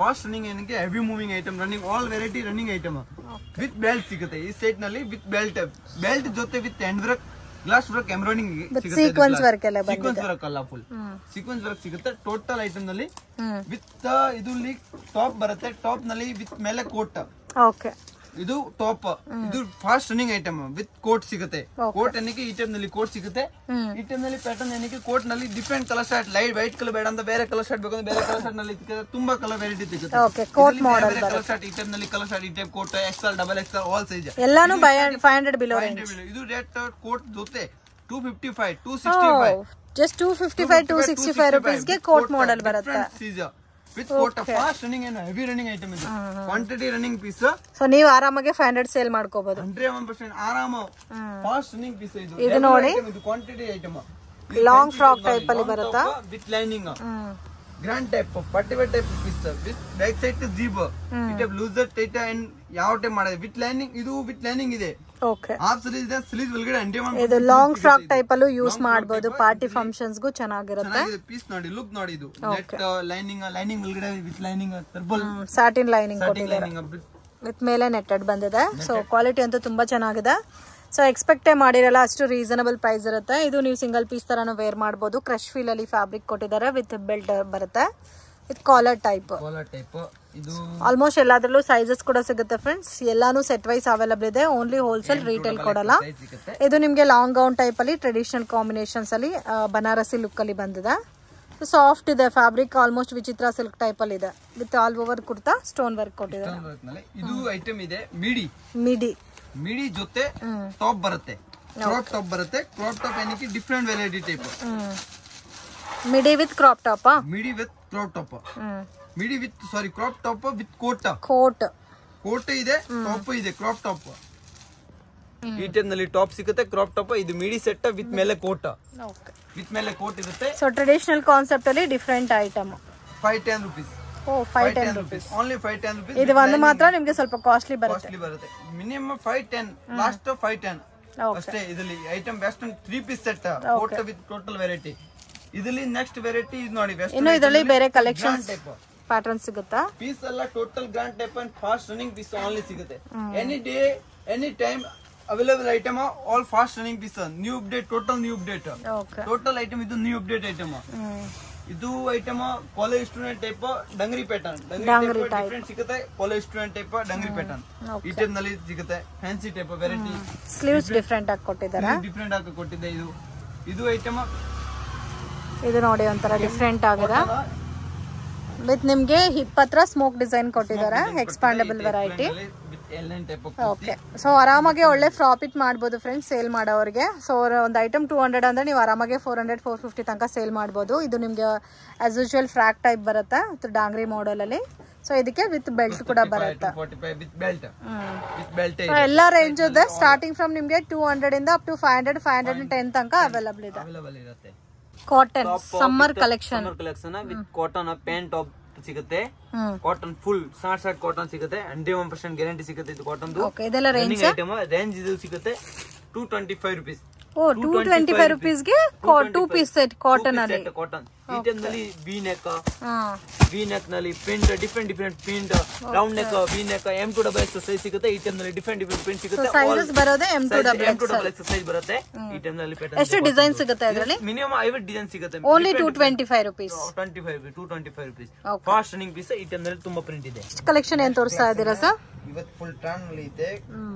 S3: Fast running ಏನಕ್ಕೆ heavy moving item. Running all variety running item with belt ಸಿಗುತ್ತೆ. ಈ ಸೆಟ್ ನಲ್ಲಿ ವಿತ್ ಬೆಲ್ಟ್ ಜೊತೆ with hand work glass work embroidering
S2: sequence work ಎಲ್ಲ
S3: ಅಲ್ಲ ಫುಲ್ ಸೀಕ್ವೆನ್ಸ್ ವರ್ಕ್ ಸಿಗುತ್ತೆ. Total item ನಲ್ಲಿ with ಇದು ಟಾಪ್ ಬರುತ್ತೆ. ಟಾಪ್ ನಲ್ಲಿ ವಿತ್ ಮೇಲೆ ಕೋಟ್.
S2: ಓಕೆ,
S3: ಇದು ಟಾಪ್. ಇದು fast running item with coat ಸಿಗುತ್ತೆ. ಕೋಟ್ ಏನಕ್ಕೆ ಈ ಟೈಪ್ ನಲ್ಲಿ ಕೋಟ್ ಸಿಗುತ್ತೆ. ಈ ಟೈಪ್ ನಲ್ಲಿ ಪ್ಯಾಟರ್ನ್ ಏನಕ್ಕೆ ಕೋಟ್ ನಲ್ಲಿ different colour short. Light white colour ಬೇಡ ಅಂತ ಬೇರೆ ಕಲರ್ ಶಾರ್ಟ್ ಬೇಕಂದ್ರೆ ಬೇರೆ ಕಲರ್ ಶಾರ್ಟ್ ನಲ್ಲಿ ತುಂಬಾ ಕಲರ್ ವೆರೈಟಿ ಸಿಗುತ್ತೆ. ಕಲರ್ ಶಾರ್ಟ್ ಈ ಟೈಪ್ ನಲ್ಲಿ ಕಲರ್ ಶಾರ್ಟ್ ಈ type coat XL double XL all size
S2: ಎಲ್ಲಾನು 500 ಬಿಲೋ ರೇಂಜ್.
S3: ಇದು ರೇಟ್ ಕೋಟ್ ಜೊತೆ 255 265
S2: ಜಸ್ಟ್ 255 265 ರೂಪೀಸ್ ಗೆ ಕೋಟ್ ಮಾಡೆಲ್ ಬರುತ್ತೆ.
S3: ವಿತ್ ಕೋಟ್ ಫಾಸ್ಟ್ ರನ್ನಿಂಗ್ ಏನು ಹೆವಿ ರನ್ನಿಂಗ್ ಐಟಮ್ ಇದು. Quantity running piece.
S2: ಸೊ ನೀವು ಆರಾಮಾಗಿ 500 ಸೇಲ್ ಮಾಡ್ಕೋಬಹುದು.
S3: 100% ಆರಾಮ. ಫಾಸ್ಟ್ ರನ್ನಿಂಗ್ ಪೀಸ್ ಇದು.
S2: ಇದು ನೋಡಿ
S3: ಇದು quantity item.
S2: Long frock type ಅಲ್ಲಿ ಬರುತ್ತಾ
S3: with lining. Grand type particular type piece with back side ಜೀಬ್. ಈ ಟೈಪ್ ಲೂಸರ್ ಟೈಟ್ ಅಂಡ್ ಯಾವ ಟೈಪ್ ಮಾಡಿದೆ ವಿತ್ ಲೈನಿಂಗ್. ಇದು ವಿತ್ ಲೈನಿಂಗ್ ಇದೆ.
S2: ಓಕೆ,
S3: ಹಾಫ್ ಸ್ಲೀವ್ ಇದೆ. ಸ್ಲೀವ್ ಒಳಗಡೆ
S2: ಇದು ಲಾಂಗ್ ಫ್ರಾಕ್ ಟೈಪ್ ಅಲ್ಲೂ ಯೂಸ್ ಮಾಡಬಹುದು. ಪಾರ್ಟಿ ಫಂಕ್ಷನ್ಸ್ ಗೂ ಚೆನ್ನಾಗಿರುತ್ತೆ.
S3: ಪೀಸ್ ನೋಡಿ ಲುಕ್ ನೋಡಿ. ಇದು ನೆಟ್ ಲೈನಿಂಗ್ ಒಳಗಡೆ ವಿತ್ ಲೈನಿಂಗ್ ಟರ್ಬಲ್
S2: ಸಾಟಿನ್ ಲೈನಿಂಗ್ ಕೊಟ್ಟಿದ್ದಾರೆ. ವಿತ್ ಮೇಲೆ ನೆಟ್ಟೆಡ್ ಬಂದಿದೆ. ಸೊ ಕ್ವಾಲಿಟಿ ಅಂತೂ ತುಂಬಾ ಚೆನ್ನಾಗಿದೆ. ಸೊ ಎಕ್ಸ್ಪೆಕ್ಟೇ ಮಾಡಿರಲ್ಲ ಅಷ್ಟು ರೀಸನಬಲ್ ಪ್ರೈಸ್ ಇರುತ್ತೆ. ಇದು ನೀವು ಸಿಂಗಲ್ ಪೀಸ್ ತರಾನು ವೇರ್ ಮಾಡಬಹುದು. ಕ್ರಶ್ ಫೀಲ್ ಅಲ್ಲಿ ಫ್ಯಾಬ್ರಿಕ್ ಕೊಟ್ಟಿದ್ದಾರೆ ವಿತ್ ಬೆಲ್ಟ್ ಬರುತ್ತೆ ವಿತ್ ಕಾಲರ್ ಟೈಪ್.
S3: ಇದು
S2: ಆಲ್ಮೋಸ್ಟ್ ಎಲ್ಲಾದ್ರಲ್ಲೂ ಸೈಜಸ್ ಕೂಡ ಸಿಗುತ್ತೆ ಫ್ರೆಂಡ್ಸ್. ಎಲ್ಲಾನು ಸೆಟ್ ವೈಸ್ ಅವೈಲಬಲ್ ಇದೆ. ಓನ್ಲಿ ಹೋಲ್ಸೇಲ್ ರೀಟೇಲ್ ಕೊಡಲ್ಲ. ಇದು ನಿಮ್ಗೆ ಲಾಂಗ್ ಗೌನ್ ಟೈಪ್ ಅಲ್ಲಿ ಟ್ರೆಡಿಷನಲ್ ಕಾಂಬಿನೇಷನ್ಸ್ ಅಲ್ಲಿ ಬನಾರಸಿ ಲುಕ್ ಅಲ್ಲಿ ಬಂದಿದೆ. ಸಾಫ್ಟ್ ಇದೆ ಫ್ಯಾಬ್ರಿಕ್. ಆಲ್ಮೋಸ್ಟ್ ವಿಚಿತ್ರ ಸಿಲ್ಕ್ ಟೈಪ್ ಅಲ್ಲಿ ಇದೆ with all over kurta stone work ಕೊಟ್ಟಿದ್ದಾರೆ.
S3: ಇದು ಐಟಮ್ ಇದೆ ಮಿಡಿ ಜೊತೆ ಟಾಪ್ ಬರುತ್ತೆ. ಕ್ರಾಪ್ ಟಾಪ್ ಬರುತ್ತೆ. ಕ್ರಾಪ್ ಟಾಪ್ ಏನಕ್ಕೆ different variety type.
S2: Midi with crop top.
S3: Midi with crop top. Midi with crop top with coat ಇದೆ. ಟಾಪ್ ಇದೆ ಕ್ರಾಪ್ ಟಾಪ್. ಈ ಟೈಪ್ ನಲ್ಲಿ ಟಾಪ್ ಸಿಗುತ್ತೆ ಕ್ರಾಪ್ ಟಾಪ್. ಇದು ಮಿಡಿ ಸೆಟ್ ವಿತ್ ಮೇಲೆ coat. With ಮೇಲೆ coat ಇರುತ್ತೆ.
S2: ಸೊ ಟ್ರೆಡಿಷನಲ್ ಕಾನ್ಸೆಪ್ಟ್ ಅಲ್ಲಿ different item.
S3: 510 rupees.
S2: 510 rupees.
S3: Only 510 rupees.
S2: ಇದು ಒಂದು ಮಾತ್ರ ನಿಮಗೆ ಸ್ವಲ್ಪ ಕಾಸ್ಟ್ಲಿ ಬರುತ್ತೆ.
S3: ಮಿನಿಮಮ್ 510 ಲಾಸ್ಟ್ 510 ಅಷ್ಟೇ. ಇದರಲ್ಲಿ item western 3 piece set coat with total variety. ಇದರಲ್ಲಿ ನೆಕ್ಸ್ಟ್ ವೆರೈಟಿ ಇದು ನೋಡಿ ವೆಸ್ಟರ್ನ್.
S2: ಇನ್ನು ಇದರಲ್ಲಿ ಬೇರೆ ಕಲೆಕ್ಷನ್ಸ್ ಪ್ಯಾಟರ್ನ್ ಸಿಗುತ್ತಾ?
S3: ಪೀಸ್ ಎಲ್ಲ total grand type and fast running piece only ಸಿಗುತ್ತೆ. Any day any time available item. All fast running piece. New update total new update. Total item ಇದು new update item. ಇದು item college student type dungaree pattern different ಸಿಗುತ್ತೆ college student type dungaree pattern ಈ type ನಲ್ಲಿ ಸಿಗುತ್ತೆ fancy type variety
S2: sleeves different ಆಗಿ ಕೊಟ್ಟಿದ್ದಾರೆ
S3: different ಆಗಿ ಕೊಟ್ಟಿದೆ ಇದು ಐಟಮ್
S2: ಇದು ನೋಡಿ ಒಂಥರ ಡಿಫ್ರೆಂಟ್ ಆಗಿದೆ ವಿತ್ ನಿಮ್ಗೆ ಹಿಪ್ ಹತ್ರ ಸ್ಮೋಕ್ ಡಿಸೈನ್ ಕೊಟ್ಟಿದ್ದಾರೆ ಎಕ್ಸ್ಪಾಂಡಬಲ್ ವೆರೈಟಿ ಓಕೆ ಸೊ ಆರಾಮಾಗಿ ಒಳ್ಳೆ ಪ್ರಾಫಿಟ್ ಮಾಡ್ಬೋದು ಫ್ರೆಂಡ್ಸ್ ಸೇಲ್ ಮಾಡೋರಿಗೆ ಸೊ ಒಂದು ಐಟಮ್ 200 ಅಂದ್ರೆ ನೀವು ಆರಾಮಾಗಿ 400-450 ತನಕ ಸೇಲ್ ಮಾಡ್ಬೋದು ಇದು ನಿಮ್ಗೆ ಆಸ್ ಯೂಶುವಲ್ ಫ್ರಾಕ್ ಟೈಪ್ ಬರುತ್ತೆ ಡಾಂಗ್ರಿ ಮಾಡೆಲ್ ಅಲ್ಲಿ ಸೊ ಇದಕ್ಕೆ ವಿತ್ ಬೆಲ್ಟ್ ಕೂಡ ಬರುತ್ತೆ ಎಲ್ಲ ರೇಂಜ್ ಇದೆ ಸ್ಟಾರ್ಟಿಂಗ್ ಫ್ರಮ್ ನಿಮ್ಗೆ 200 ಇಂದ ಅಪ್ ಟು 500-510 ತನಕ ಅವೈಲಬಲ್ ಇದೆ cotton summer collection
S3: with cotton pant top ಸಿಗುತ್ತೆ ಕಾಟನ್ ಫುಲ್ ಶಾರ್ಟ್ ಕಾಟನ್ ಸಿಗುತ್ತೆ 100% ಗ್ಯಾರಂಟಿ ಸಿಗುತ್ತೆ ಇದು ಕಾಟನ್ ರೇಂಜ್ ಇದು ಸಿಗುತ್ತೆ 225 rupees
S2: ಓ 225 rupees ಗೆ 2 ಪೀಸ್ ಸೆಟ್ ಕಾಟನ್ ಅಲ್ಲಿ
S3: ಕಾಟನ್ ಈ ಟೈಪ್ ನಲ್ಲಿ ವಿ ನೆಕ್ ನಲ್ಲಿ print different print round neck V neck M2XX size ಸಿಗುತ್ತೆ ಈ ಟೈಪ್ ನಲ್ಲಿ ಡಿಫರೆಂಟ್ ಪ್ರಿಂಟ್ ಸಿಗುತ್ತೆ
S2: ಸೈಜಸ್ ಬರೋದೇ M2XX
S3: ಸೈಜ್ ಬರುತ್ತೆ ಈ ಟೈಪ್ ನಲ್ಲಿ
S2: ಎಷ್ಟು ಡಿಸೈನ್ ಸಿಗುತ್ತೆ ಇದರಲ್ಲಿ
S3: ಮಿನಿಮಮ್ 50 ಡಿಸೈನ್ ಸಿಗುತ್ತೆ
S2: only 225 rupees
S3: 225 rupees fast running piece ಈ ಟೈಪ್ ನಲ್ಲಿ ತುಂಬಾ ಪ್ರಿಂಟ್ ಇದೆ
S2: ಕಲೆಕ್ಷನ್ ಏನ್ ತೋರಿಸ್ತಾ ಇದ್ದೀರಾ ಸರ್
S3: ಇವತ್ತು ಫುಲ್ ಟ್ರೆಂಡ್ ನಲ್ಲಿ ಇದೆ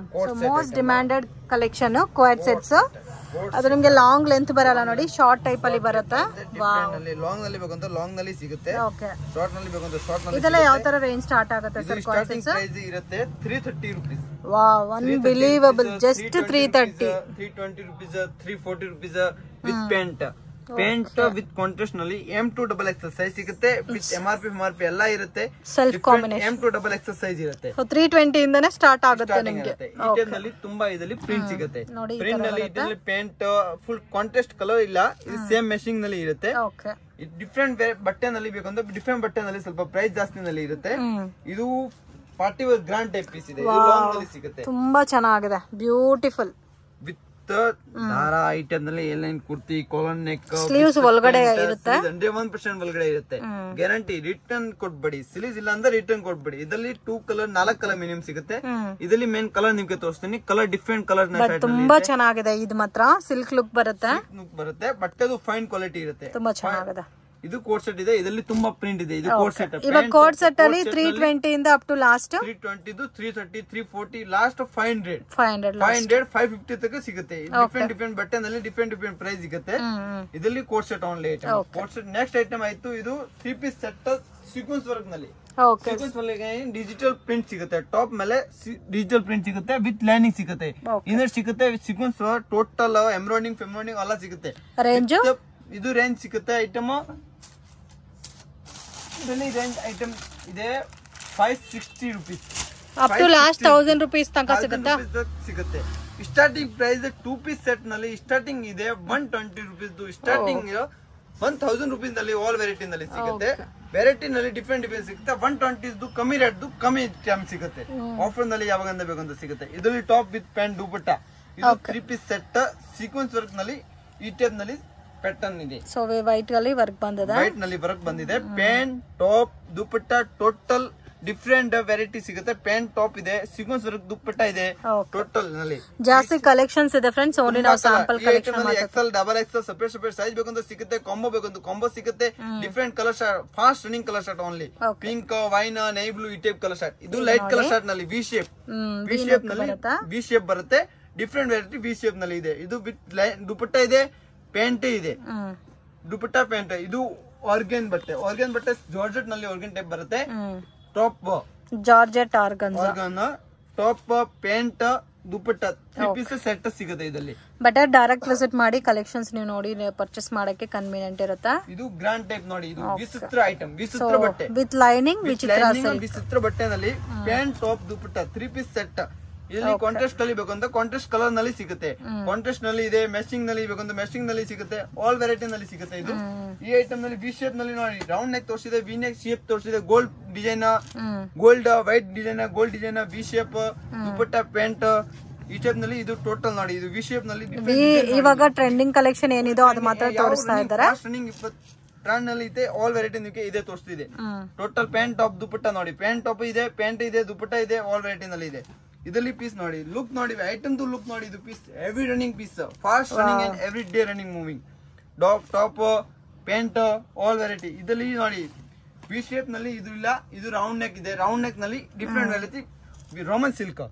S2: most demanded collection Quad sets ಅದು ನಿಮ್ಗೆ ಲಾಂಗ್ ಲೆಂತ್ ಬರಲ್ಲ ನೋಡಿ ಶಾರ್ಟ್ ಟೈಪ್ ಅಲ್ಲಿ ಬರುತ್ತೆ
S3: ಲಾಂಗ್ ನಲ್ಲಿ ಬೇಕಂತ ಲಾಂಗ್ ನಲ್ಲಿ ಸಿಗುತ್ತೆ ಶಾರ್ಟ್ ನಲ್ಲಿ ಬೇಕಂತ ಶಾರ್ಟ್ ನಲ್ಲಿ
S2: ಇದೆಲ್ಲ ಯಾವ ತರ ರೇಂಜ್ ಸ್ಟಾರ್ಟ್ ಆಗುತ್ತೆ ಸರ್
S3: ಸ್ಟಾರ್ಟಿಂಗ್ ಪ್ರೈಸ್ ಇರುತ್ತೆ 330 rupees
S2: wow unbelievable just 330
S3: 320 rupees 340 rupees with pant with contrast ನಲ್ಲಿ M2XX ಸೈಜ್ ಸಿಗುತ್ತೆ ವಿತ್ MRP ಎಲ್ಲ ಇರುತ್ತೆ
S2: ಸೆಲ್ಫ್ ಕಾಂಬಿನೇಷನ್
S3: M2XX ಸೈಜ್ ಇರುತ್ತೆ
S2: 320 ಇಂದನೇ ಸ್ಟಾರ್ಟ್ ಆಗುತ್ತೆ ನಿಮಗೆ
S3: ಈ ಟೈಪ್ ನಲ್ಲಿ ತುಂಬಾ ಇದರಲ್ಲಿ ಪ್ರಿಂಟ್ ಸಿಗುತ್ತೆ ಪ್ರಿಂಟ್ ನಲ್ಲಿ ಇದರಲ್ಲಿ ಪ್ಯಾಂಟ್ ಫುಲ್ ಕಾಂಟ್ರಾಸ್ಟ್ ಕಲರ್ ಇಲ್ಲ ಇದು ಸೇಮ್ ಮೆಶಿಂಗ್ ನಲ್ಲಿ ಇರುತ್ತೆ ಡಿಫ್ರೆಂಟ್ ಬಟ್ಟೆ ನಲ್ಲಿ ಬೇಕಂದ್ರೆ ಡಿಫ್ರೆಂಟ್ ಬಟ್ಟೆ ನಲ್ಲಿ ಸ್ವಲ್ಪ ಪ್ರೈಸ್ ಜಾಸ್ತಿ ನಲ್ಲಿ ಇರುತ್ತೆ ಇದು party wear grand type piece ಇದೆ ಇದು ಲಾಂಗ್ ನಲ್ಲಿ ಸಿಗುತ್ತೆ
S2: ತುಂಬಾ ಚೆನ್ನಾಗಿದೆ ಬ್ಯೂಟಿಫುಲ್
S3: ವಿತ್ ದಾರಾ ಐಟಮ್ ನಲ್ಲಿ A line kurti collar neck
S2: sleeves ಒಳಗಡೆ ಇರುತ್ತೆ
S3: 100% ಒಳಗಡೆ ಇರುತ್ತೆ ಗ್ಯಾರಂಟಿ ರಿಟರ್ನ್ ಕೊಡ್ಬೇಡಿ ಸ್ಲೀವ್ಸ್ ಇಲ್ಲ ಅಂದ್ರೆ ರಿಟರ್ನ್ ಕೊಡ್ಬೇಡಿ ಇದರಲ್ಲಿ 4 ಕಲರ್ ಮಿನಿಮಮ್ ಸಿಗುತ್ತೆ ಇದರಲ್ಲಿ ಮೇನ್ ಕಲರ್ ನಿಮ್ಗೆ ತೋರಿಸ್ತೀನಿ ಕಲರ್ ಡಿಫ್ರೆಂಟ್ ಕಲರ್
S2: ತುಂಬಾ ಚೆನ್ನಾಗಿದೆ ಇದು ಮಾತ್ರ ಸಿಲ್ಕ್ ಲುಕ್ ಬರುತ್ತೆ
S3: ಬಟ್ಟೆದು ಫೈನ್ ಕ್ವಾಲಿಟಿ ಇರುತ್ತೆ
S2: ತುಂಬಾ ಚೆನ್ನಾಗಿದೆ
S3: ಇದು ಕೋಟ್ ಸೆಟ್ ಇದೆ ಇದರಲ್ಲಿ ತುಂಬಾ ಪ್ರಿಂಟ್ ಇದೆ ಇದು ಕೋಟ್ ಸೆಟ್
S2: ಇವಾಗ ಕೋಟ್ ಸೆಟ್ ಅಲ್ಲಿ 320 ಇಂದ ಅಪ್ ಟು ಲಾಸ್ಟ್
S3: 320 330 340 ಲಾಸ್ಟ್ 500 550 ತನಕ ಸಿಗುತ್ತೆ ಡಿಫರೆಂಟ್ ಬಟ್ಟೆ ನಲ್ಲಿ ಡಿಫರೆಂಟ್ ಪ್ರೈಸ್ ಸಿಗುತ್ತೆ ಇದರಲ್ಲಿ coat set only item coat set next item ಆಯ್ತು ಇದು 3 ಪೀಸ್ ಸೆಟ್ ಸೀಕ್ವೆನ್ಸ್ ವರ್ಕ್ ನಲ್ಲಿ ಡಿಜಿಟಲ್ ಪ್ರಿಂಟ್ ಸಿಗುತ್ತೆ ಟಾಪ್ ಮೇಲೆ ಡಿಜಿಟಲ್ ಪ್ರಿಂಟ್ ಸಿಗುತ್ತೆ ವಿತ್ ಲೈನಿಂಗ್ ಸಿಗುತ್ತೆ ಇನ್ನರ್ ಸಿಗುತ್ತೆ ಸೀಕ್ವೆನ್ಸ್ ಟೋಟಲ್ ಎಂಬ್ರಾಯ್ಡಿಂಗ್ ಎಲ್ಲ ಸಿಗುತ್ತೆ ಇದು ರೇಂಜ್ ಸಿಗುತ್ತೆ ಐಟಮ್ ರೇಂಜ್ ಐಟಮ್ ಇದೆ 560 rupees
S2: up to last 1000 rupees ತನಕ
S3: ಸಿಗುತ್ತೆ ಸ್ಟಾರ್ಟಿಂಗ್ ಪ್ರೈಸ್ 2 ಪೀಸ್ ಸೆಟ್ ನಲ್ಲಿ ಸ್ಟಾರ್ಟಿಂಗ್ ಇದೆ 120 rupees ಸ್ಟಾರ್ಟಿಂಗ್ 1000 rupees ನಲ್ಲಿ ಆಲ್ ವೆರೈಟಿ ನಲ್ಲಿ ಸಿಗುತ್ತೆ ವೆರೈಟಿ ನಲ್ಲಿ ಡಿಫ್ರೆಂಟ್ ಸಿಗುತ್ತೆ 120 ಕಮ್ಮಿ ರೇಟ್ ಕಮ್ಮಿ ಟೈಮ್ ಸಿಗುತ್ತೆ ಆಫರ್ ನಲ್ಲಿ ಯಾವಾಗ ಬೇಕಂತ ಸಿಗುತ್ತೆ ಇದರಲ್ಲಿ ಟಾಪ್ ವಿತ್ ಪ್ಯಾಂಟ್ ದುಪಟ್ಟ ಇದು 3 ಪೀಸ್ ಸೆಟ್ ಸೀಕ್ವೆನ್ಸ್ ವರ್ಕ್ ನಲ್ಲಿ ಈ ಟೈಪ್ ನಲ್ಲಿ ಪ್ಯಾಟರ್ನ್ ಇದೆ
S2: ಸೊ ವೈಟ್ ಅಲ್ಲಿ ವರ್ಕ್ ಬಂದಿದೆ
S3: ವೈಟ್ ನಲ್ಲಿ ವರ್ಕ್ ಬಂದಿದೆ pant top dupatta total different variety ಸಿಗುತ್ತೆ ಪ್ಯಾಂಟ್ ಟಾಪ್ ಇದೆ ಸೀಕ್ವೆನ್ಸ್ ವರ್ಕ್ ದುಪಟ್ಟ ಇದೆ ಟೋಟಲ್ ನಲ್ಲಿ
S2: ಜಾಸ್ತಿ ಕಲೆಕ್ಷನ್ಸ್ ಇದೆ ಫ್ರೆಂಡ್ಸ್ ಓನ್ಲಿ ನಾವು sample collection
S3: XL XXL separate size ಬೇಕಂತ ಸಿಗುತ್ತೆ ಕಾಂಬೋ ಬೇಕಂತ ಕಾಂಬೋ ಸಿಗುತ್ತೆ different colour short fast running colour short only pink wine ನೈ ಬ್ಲೂ ಈ ಟೈಪ್ ಕಲರ್ ಶಾರ್ಟ್ ಇದು ಲೈಟ್ ಕಲರ್ ಶಾರ್ಟ್ ನಲ್ಲಿ ವಿ ಶೇಪ್ ಬರುತ್ತೆ ಡಿಫ್ರೆಂಟ್ ವೆರೈಟಿ ವಿ ಶೇಪ್ ನಲ್ಲಿ ಇದೆ ಇದು ವಿತ್ ದುಪಟ್ಟ ಇದೆ ಪ್ಯಾಂಟ್ ಇದೆ ದುಪಟ್ಟ ಪ್ಯಾಂಟ್ ಇದು ಆರ್ಗನ್ ಬಟ್ಟೆ ಜಾರ್ಜೆಟ್ ನಲ್ಲಿ ಆರ್ಗನ್ ಟೈಪ್ ಬರುತ್ತೆ top
S2: georgette organ
S3: top pant dupatta 3 piece set ಸಿಗುತ್ತೆ ಇದರಲ್ಲಿ
S2: ಬಟ್ ಡೈರೆಕ್ಟ್ ವಿಸಿಟ್ ಮಾಡಿ ಕಲೆಕ್ಷನ್ಸ್ ನೀವು ನೋಡಿ ಪರ್ಚೇಸ್ ಮಾಡಕ್ಕೆ ಕನ್ವೀನಿಯಂಟ್ ಇರುತ್ತೆ
S3: ಇದು ಗ್ರ್ಯಾಂಡ್ ಟೈಪ್ ನೋಡಿ ಇದು ವಿಚಿತ್ರ ಐಟಮ್ ವಿಚಿತ್ರ ಬಟ್ಟೆ
S2: ವಿತ್ ಲೈನಿಂಗ್
S3: ವಿಚಿತ್ರ ಬಟ್ಟೆನಲ್ಲಿ pant top dupatta 3 piece set ಇಲ್ಲಿ ಕಾಂಟ್ರಾಸ್ಟ್ ನಲ್ಲಿ ಬೇಕಂತ ಕಾಂಟ್ರಾಸ್ಟ್ ಕಲರ್ ನಲ್ಲಿ ಸಿಗುತ್ತೆ ಕಾಂಟ್ರಾಸ್ಟ್ ನಲ್ಲಿ ಇದೆ ಮೆಶಿಂಗ್ ನಲ್ಲಿ ಬೇಕಂತ ಮೆಶಿಂಗ್ ನಲ್ಲಿ ಸಿಗುತ್ತೆ ಆಲ್ ವೆರೈಟಿ ನಲ್ಲಿ ಸಿಗುತ್ತೆ ಇದು ಈ ಐಟಮ್ ನಲ್ಲಿ ವಿ ಶೇಪ್ ನಲ್ಲಿ ನೋಡಿ ರೌಂಡ್ ನೆಕ್ ತೋರಿಸಿದೆ ವಿ ನೆಕ್ ಶೇಪ್ ತೋರಿಸಿದೆ gold design gold white design gold design V shape dupatta pant ಈ ಟೈಪ್ ನಲ್ಲಿ ಇದು ಟೋಟಲ್ ನೋಡಿ ಇದು ವಿ ಶೇಪ್ ನಲ್ಲಿ
S2: ಇವಾಗ ಟ್ರೆಂಡಿಂಗ್ ಕಲೆಕ್ಷನ್ ಏನಿದೆ ಅದು ಮಾತ್ರ ತೋರಿಸ್ತಾ ಇದ್ದಾರೆ
S3: ಟ್ರೆಂಡ್ ನಲ್ಲಿ ಇದೆ ಆಲ್ ವೆರೈಟಿ ನಿಮಗೆ ಇದೆ ತೋರಿಸ್ತಿದೆ ಟೋಟಲ್ ಪ್ಯಾಂಟ್ ಟಾಪ್ ದುಪಟ್ಟ ನೋಡಿ ಪ್ಯಾಂಟ್ ಟಾಪ್ ಇದೆ ಪ್ಯಾಂಟ್ ಇದೆ ದುಪಟ್ಟ ಇದೆ ಆಲ್ ವೆರೈಟಿ ನಲ್ಲಿ ಇದೆ ಇದರಲ್ಲಿ ಪೀಸ್ ನೋಡಿ ಲುಕ್ ನೋಡಿ ಐಟಮ್ ಲುಕ್ ನೋಡಿ ಇದು piece every running piece fast running and every day running moving top pant all variety ಇದರಲ್ಲಿ ನೋಡಿ ವಿ ಶೇಪ್ ನಲ್ಲಿ ಇದು ಇಲ್ಲ, ಇದು ರೌಂಡ್ ನೆಕ್ ಇದೆ. ರೌಂಡ್ ನೆಕ್ ನಲ್ಲಿ ಡಿಫ್ರೆಂಟ್ ವೆರೈಟಿ ರೋಮನ್ ಸಿಲ್ಕ್,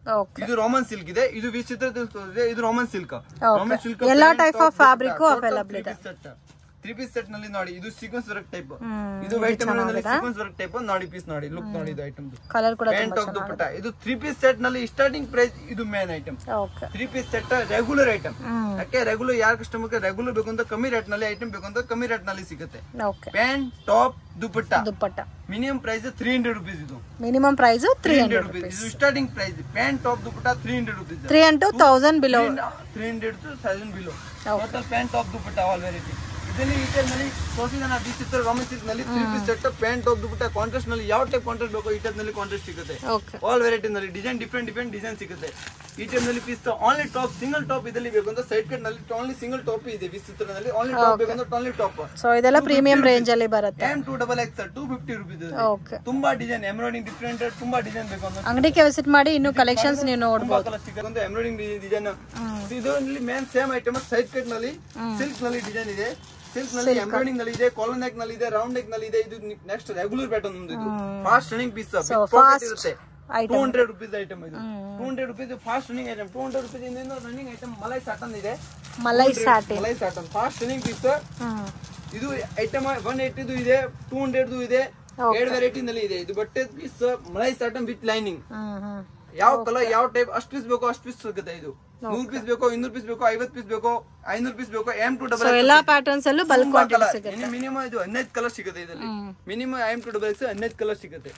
S3: ಇದು ರೋಮನ್ ಸಿಲ್ಕ್ ಇದೆ, ಇದು ವಿಚಿತ್ರ ಇದೆ, ಇದು ರೋಮನ್ ಸಿಲ್ಕ್. ರೋಮನ್ ಸಿಲ್ಕ್
S2: ಎಲ್ಲಾ ಟೈಪ್ ಆಫ್ ಫ್ಯಾಬ್ರಿಕ್ ಅವೈಲೇಬಲ್ ಇದೆ.
S3: 3 ಪೀಸ್ ಸೆಟ್ ನಲ್ಲಿ ನೋಡಿ ಇದು ಸೀಕ್ವೆನ್ಸ್ ವರ್ಕ್ ಟೈಪ್, ಇದು ವೈಟ್ ನಲ್ಲಿ ಸೀಕ್ವೆನ್ಸ್ ವರ್ಕ್ ಟೈಪ್ ನೋಡಿ. ಪೀಸ್ ನೋಡಿ, ಲುಕ್ ನೋಡಿ ಇದು ಐಟಮ್
S2: ಕಲರ್ ಕೂಡ
S3: ಪ್ಯಾಂಟ್ ಆಫ್ ದುಪಟ್ಟ. ಇದು 3 ಪೀಸ್ ಸೆಟ್ ನಲ್ಲಿ ಸ್ಟಾರ್ಟಿಂಗ್ ಪ್ರೈಸ್ ಇದು main item. 3 piece set regular item. ಯಾಕೆ ರೆಗ್ಯುಲರ್ ಯಾರ ಕಸ್ಟಮರ್ ರೆಗ್ಯುಲರ್ ಬೇಕು ಅಂತ ಕಮ್ಮಿ ರೇಟ್ ನಲ್ಲಿ ಐಟಮ್ ಬೇಕು ಅಂತ ಕಮ್ಮಿ ರೇಟ್ ನಲ್ಲಿ ಸಿಗುತ್ತೆ. Pant top dupatta minimum price 300 rupees. ಇದು
S2: ಮಿನಿಮಮ್ ಪ್ರೈಸ್ 300 rupees.
S3: ಇದು starting price. Pant top dupatta 300 rupees,
S2: 300 to 1000 below,
S3: 300 to 1000 below. Total pant top dupatta all variety. ಇದರಲ್ಲಿ ಈ ಟೈಪ್ ನಲ್ಲಿ ಸೋಸಿದನ ವಿಚಿತ್ರ ರೋಮನ್ ಸಿಲ್ಕ್ ನಲ್ಲಿ 3 piece set pant top dupatta contrast ನಲ್ಲಿ ಯಾವ ಟೈಪ್ ಕಾಂಟ್ರಾಸ್ಟ್ ಬೇಕೋ ಈ ಟೈಪ್ ನಲ್ಲಿ ಕಾಂಟ್ರಾಸ್ಟ್ ಸಿಗುತ್ತೆ. ಆಲ್ ವೆರೈಟಿ ನಲ್ಲಿ ಡಿಸೈನ್ ಡಿಫ್ರೆಂಟ್ ಡಿಸೈನ್ ಸಿಗುತ್ತೆ. ಈ ಟೈಪ್ ನಲ್ಲಿ piece only top single top ಇದರಲ್ಲಿ ಬೇಕು ಅಂತ ಸೈಡ್ ಕಟ್ ನಲ್ಲಿ ಓನ್ಲಿ ಸಿಂಗಲ್ ಟಾಪ್ ಇದೆ. ವಿಚಿತ್ರನಲ್ಲಿ ಓನ್ಲಿ ಟಾಪ್ ಬೇಕು ಅಂತ ಓನ್ಲಿ ಟಾಪ್.
S2: ಸೋ ಇದೆಲ್ಲ ಪ್ರೀಮಿಯಂ ರೇಂಜ್ ಅಲ್ಲಿ ಬರುತ್ತೆ.
S3: M2XXL 250 rupees. ತುಂಬಾ ಡಿಸೈನ್ ಎಂಬ್ರಾಯ್ಡಿಂಗ್ ಡಿಫ್ರೆಂಟ್ ತುಂಬಾ ಡಿಸೈನ್ ಬೇಕು ಅಂತ
S2: ಅಂಗಡಿಗೆ ವಿಸಿಟ್ ಮಾಡಿ ಇನ್ನು ಕಲೆಕ್ಷನ್ಸ್ ನೀವು ನೋಡಬಹುದು.
S3: ಎಂಬ್ರಾಯ್ಡಿಂಗ್ ಡಿಸೈನ್ ಇದರಲ್ಲಿ main same item side cut ನಲ್ಲಿ ಸಿಲ್ಕ್ ನಲ್ಲಿ ಡಿಸೈನ್ ಇದೆ. ಸಿಲ್ಕ್ ನಲ್ಲಿ ಎಂಬ್ರಾಯ್ಡಿಂಗ್ ನಲ್ಲಿ ಇದೆ, ಕಾಲರ್ ನೆಕ್ ನಲ್ಲಿ ಇದೆ, ರೌಂಡ್ ನೆಕ್ ನಲ್ಲಿ ಇದೆ. ಇದು ನೆಕ್ಸ್ಟ್ ರೆಗ್ಯುಲರ್ ಪ್ಯಾಟರ್ನ್ ಒಂದು. ಇದು ಫಾಸ್ಟ್ ರನ್ನಿಂಗ್ ಪೀಸ್ ಇರುತ್ತೆ. 200 rupees ಐಟಮ್. ಇದು 200 rupees fast running item. 200 rupees ಇಂದ ರನ್ನಿಂಗ್ ಐಟಮ್ ಮಲೈ ಸಾಟನ್ ಇದೆ. Malai satin fast running piece. ಇದು ಐಟಮ್ 180 ಇದೆ, 200 ಇದೆ, 7 ವೆರೈಟಿ ನಲ್ಲಿ ಇದೆ. ಇದು ಬಟ್ಟೆ piece malai satin with lining. ಯಾವ ಕಲರ್ ಯಾವ ಟೈಪ್ ಅಷ್ಟು ಪೀಸ್ ಬೇಕೋ ಅಷ್ಟು ಪೀಸ್ ಸಿಗುತ್ತೆ. ಇದು 100 ಪೀಸ್ ಬೇಕೋ, 200 ಪೀಸ್ ಬೇಕೋ, 50 ಪೀಸ್ ಬೇಕೋ, 500 ಪೀಸ್ ಬೇಕೋ, M2XXL
S2: ಎಲ್ಲಾ ಪ್ಯಾಟರ್ನ್ಸ್ ಅಲ್ಲೂ ಬಲ್ಕ್ ಕ್ವಾಂಟಿಟಿ ಸಿಗುತ್ತೆ.
S3: ಮಿನಿಮಮ್ ಇದು 15 ಕಲರ್ ಸಿಗುತ್ತೆ. ಇದರಲ್ಲಿ ಮಿನಿಮಮ್ M2XXL 15 ಕಲರ್ ಸಿಗುತ್ತೆ.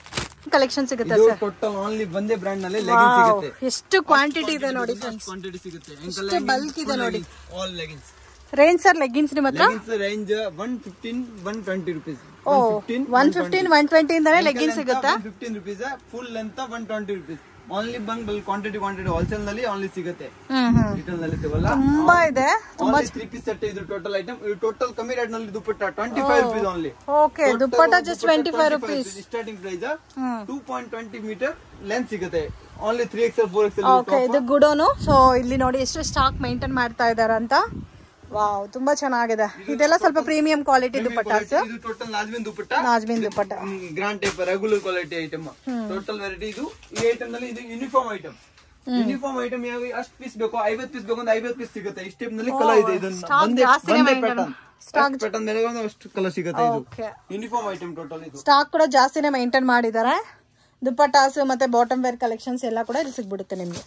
S2: ಕಲೆಕ್ಷನ್ ಸಿಗುತ್ತೆ
S3: ಸರ್. ಟೋಟಲ್ ಓನ್ಲಿ ಒಂದೇ ಬ್ರಾಂಡ್ ನಲ್ಲಿ ಲೆಗಿನ್ಸ್ ಸಿಗುತ್ತೆ.
S2: ಎಷ್ಟು ಕ್ವಾಂಟಿಟಿ ಇದೆ ನೋಡಿ ಫ್ರೆಂಡ್ಸ್.
S3: ಕ್ವಾಂಟಿಟಿ ಸಿಗುತ್ತೆ.
S2: ಎಷ್ಟು ಬಲ್ಕ್ ಇದೆ ನೋಡಿ.
S3: All leggings.
S2: Range sir leggings ನಿಮ್ಮ ಹತ್ರ?
S3: Leggings range 115 120 rupees.
S2: 115 120 ಇಂದಾನೆ ಲೆಗಿನ್ಸ್ ಸಿಗುತ್ತಾ? 115
S3: rupees full length 120 rupees. Only bulk quantity wholesale ನಲ್ಲಿ ಓನ್ಲಿ ಸಿಗುತ್ತೆ. ರಿಟೇಲ್ ನಲ್ಲಿ ಸಿಗಲ್ಲ.
S2: ತುಂಬಾ ಇದೆ.
S3: ತುಂಬಾ 3 ಪೀಸ್ ಸೆಟ್ ಇದು ಟೋಟಲ್ ಐಟಮ್. ಇದು ಟೋಟಲ್ ಕಮ್ಮಿ ರೇಟ್ ನಲ್ಲಿ dupatta 25 rupees only.
S2: Okay, dupatta just 25 rupees.
S3: Starting price 2.20 metre length ಸಿಗುತ್ತೆ. Only 3XL 4XL.
S2: ಓಕೆ, ಇದು ಗುಡೋನು. ಸೊ ಇಲ್ಲಿ ನೋಡಿ ಎಷ್ಟು ಸ್ಟಾಕ್ ಮೇಂಟೈನ್ ಮಾಡ್ತಾ ಇದಾರೆ ಅಂತ. ವಾವ್, ತುಂಬಾ ಚೆನ್ನಾಗಿದೆ. ಇದೆಲ್ಲ ಸ್ವಲ್ಪ ಪ್ರೀಮಿಯಂ ಕ್ವಾಲಿಟಿ ದುಪಟ್ಟಾಸ್.
S3: ಇದು ಟೋಟಲ್ ನಾಜ್ಮಿನ್ dupatta grand type regular quality item. Total variety. ಇದು ಈ ಐಟಮ್ ನಲ್ಲಿ ಇದು ಯೂನಿಫಾರ್ಮ್ ಐಟಮ್. ಯೂನಿಫಾರ್ಮ್ ಐಟಮ್ ಯಾವ ಅಷ್ಟು ಪೀಸ್ ಬೇಕೋ 50 ಪೀಸ್ ಬೇಕು ಅಂದ್ರೆ 50 ಪೀಸ್ ಸಿಗುತ್ತೆ. ಈ ಟೈಪ್ ನಲ್ಲಿ ಕಲರ್ ಇದೆ. ಇದನ್ನ ಒಂದೇ ಪ್ಯಾಟರ್ನ್ ಮೇಲೆ ಅಷ್ಟು ಕಲರ್ ಸಿಗುತ್ತೆ. ಇದು ಯೂನಿಫಾರ್ಮ್ ಐಟಮ್ ಟೋಟಲ್. ಇದು
S2: ಸ್ಟಾಕ್ ಕೂಡ ಜಾಸ್ತಿನೇ ಮೇಂಟೈನ್ ಮಾಡಿದ್ದಾರೆ. ದುಪಟ್ಟಾಸ್ ಮತ್ತೆ ಬಾಟಮ್ ವೇರ್ ಕಲೆಕ್ಷನ್ಸ್ ಎಲ್ಲ ಕೂಡ ಇಲ್ಲಿ ಸಿಗ್ಬಿಡುತ್ತೆ ನಿಮಗೆ.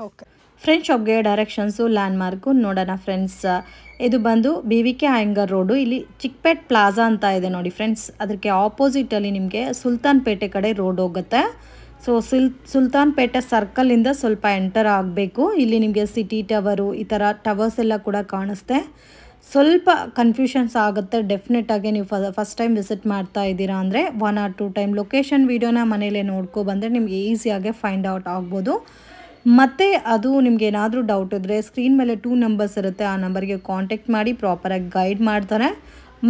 S2: ಓಕೆ
S1: ಫ್ರೆಂಡ್ಸ್, ಶಾಪ್ಗೆ ಡೈರೆಕ್ಷನ್ಸು ಲ್ಯಾಂಡ್ ಮಾರ್ಕು ನೋಡೋಣ ಫ್ರೆಂಡ್ಸ್. ಇದು ಬಂದು BVK ಹ್ಯಾಂಗರ್ ರೋಡು. ಇಲ್ಲಿ ಚಿಕ್ಪೇಟ್ ಪ್ಲಾಜಾ ಅಂತ ಇದೆ ನೋಡಿ ಫ್ರೆಂಡ್ಸ್. ಅದಕ್ಕೆ ಆಪೋಸಿಟಲ್ಲಿ ನಿಮಗೆ ಸುಲ್ತಾನ್ ಪೇಟೆ ಕಡೆ ರೋಡ್ ಹೋಗುತ್ತೆ. ಸೊ ಸುಲ್ತಾನ್ ಪೇಟೆ ಸರ್ಕಲಿಂದ ಸ್ವಲ್ಪ ಎಂಟರ್ ಆಗಬೇಕು. ಇಲ್ಲಿ ನಿಮಗೆ ಸಿಟಿ ಟವರು ಈ ಥರ ಟವರ್ಸ್ ಎಲ್ಲ ಕೂಡ ಕಾಣಿಸ್ತೆ. ಸ್ವಲ್ಪ ಕನ್ಫ್ಯೂಷನ್ಸ್ ಆಗುತ್ತೆ ಡೆಫಿನೆಟಾಗಿ. ನೀವು ಫಸ್ಟ್ ಟೈಮ್ ವಿಸಿಟ್ ಮಾಡ್ತಾ ಇದ್ದೀರಾ ಅಂದರೆ 1 or 2 ಟೈಮ್ ಲೊಕೇಶನ್ ವೀಡಿಯೋನ ಮನೇಲೇ ನೋಡ್ಕೊಬಂದರೆ ನಿಮಗೆ ಈಸಿಯಾಗೆ ಫೈಂಡ್ ಔಟ್ ಆಗ್ಬೋದು. ಮತ್ತು ಅದು ನಿಮ್ಗೆ ಏನಾದರೂ ಡೌಟ್ ಇದ್ದರೆ ಸ್ಕ್ರೀನ್ ಮೇಲೆ 2 ನಂಬರ್ಸ್ ಇರುತ್ತೆ. ಆ ನಂಬರ್ಗೆ ಕಾಂಟ್ಯಾಕ್ಟ್ ಮಾಡಿ ಪ್ರಾಪರಾಗಿ ಗೈಡ್ ಮಾಡ್ತಾರೆ.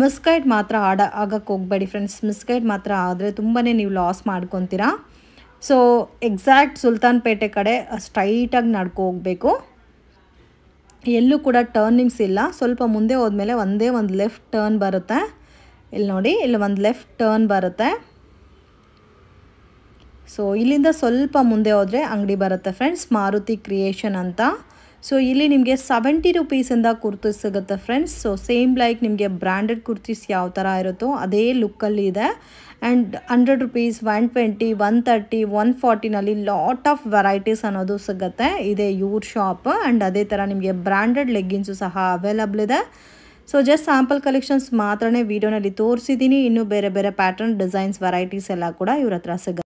S1: ಮಿಸ್ಗೈಡ್ ಮಾತ್ರ ಆಗಕ್ಕೆ ಹೋಗಬೇಡಿ ಫ್ರೆಂಡ್ಸ್. ಮಿಸ್ಗೈಡ್ ಮಾತ್ರ ಆದರೆ ತುಂಬಾ ನೀವು ಲಾಸ್ ಮಾಡ್ಕೊತೀರಾ. ಸೊ ಎಕ್ಸಾಕ್ಟ್ ಸುಲ್ತಾನ್ ಪೇಟೆ ಕಡೆ ಸ್ಟ್ರೈಟಾಗಿ ನಡ್ಕೊ ಹೋಗಬೇಕು. ಎಲ್ಲೂ ಕೂಡ ಟರ್ನಿಂಗ್ಸ್ ಇಲ್ಲ. ಸ್ವಲ್ಪ ಮುಂದೆ ಹೋದ್ಮೇಲೆ ಒಂದೇ ಒಂದು ಲೆಫ್ಟ್ ಟರ್ನ್ ಬರುತ್ತೆ. ಇಲ್ಲಿ ನೋಡಿ, ಇಲ್ಲಿ ಒಂದು ಲೆಫ್ಟ್ ಟರ್ನ್ ಬರುತ್ತೆ. ಸೊ ಇಲ್ಲಿಂದ ಸ್ವಲ್ಪ ಮುಂದೆ ಹೋದರೆ ಅಂಗಡಿ ಬರುತ್ತೆ ಫ್ರೆಂಡ್ಸ್, ಮಾರುತಿ ಕ್ರಿಯೇಷನ್ ಅಂತ. ಸೊ ಇಲ್ಲಿ ನಿಮಗೆ 70 rupees ಕುರ್ತೀಸ್ ಸಿಗುತ್ತೆ ಫ್ರೆಂಡ್ಸ್. ಸೊ ಸೇಮ್ ಲೈಕ್ ನಿಮಗೆ ಬ್ರ್ಯಾಂಡೆಡ್ ಕುರ್ತೀಸ್ ಯಾವ ಥರ ಇರುತ್ತೋ ಅದೇ ಲುಕ್ಕಲ್ಲಿ ಇದೆ. ಆ್ಯಂಡ್ 100 rupees, 120, 130, 140ನಲ್ಲಿ ಲಾಟ್ ಆಫ್ ವೆರೈಟೀಸ್ ಅನ್ನೋದು ಸಿಗುತ್ತೆ. ಇದೆ ಇವ್ರ ಶಾಪ್. ಆ್ಯಂಡ್ ಅದೇ ಥರ ನಿಮಗೆ ಬ್ರ್ಯಾಂಡೆಡ್ ಲೆಗ್ಗಿನ್ಸು ಸಹ ಅವೈಲಬಲ್ ಇದೆ. ಸೊ ಜಸ್ಟ್ ಸ್ಯಾಂಪಲ್ ಕಲೆಕ್ಷನ್ಸ್ ಮಾತ್ರನೇ ವೀಡಿಯೋನಲ್ಲಿ ತೋರಿಸಿದ್ದೀನಿ. ಇನ್ನೂ ಬೇರೆ ಬೇರೆ ಪ್ಯಾಟರ್ನ್ ಡಿಸೈನ್ಸ್ ವೆರೈಟೀಸ್ ಎಲ್ಲ ಕೂಡ ಇವ್ರ ಹತ್ರ ಸಿಗುತ್ತೆ.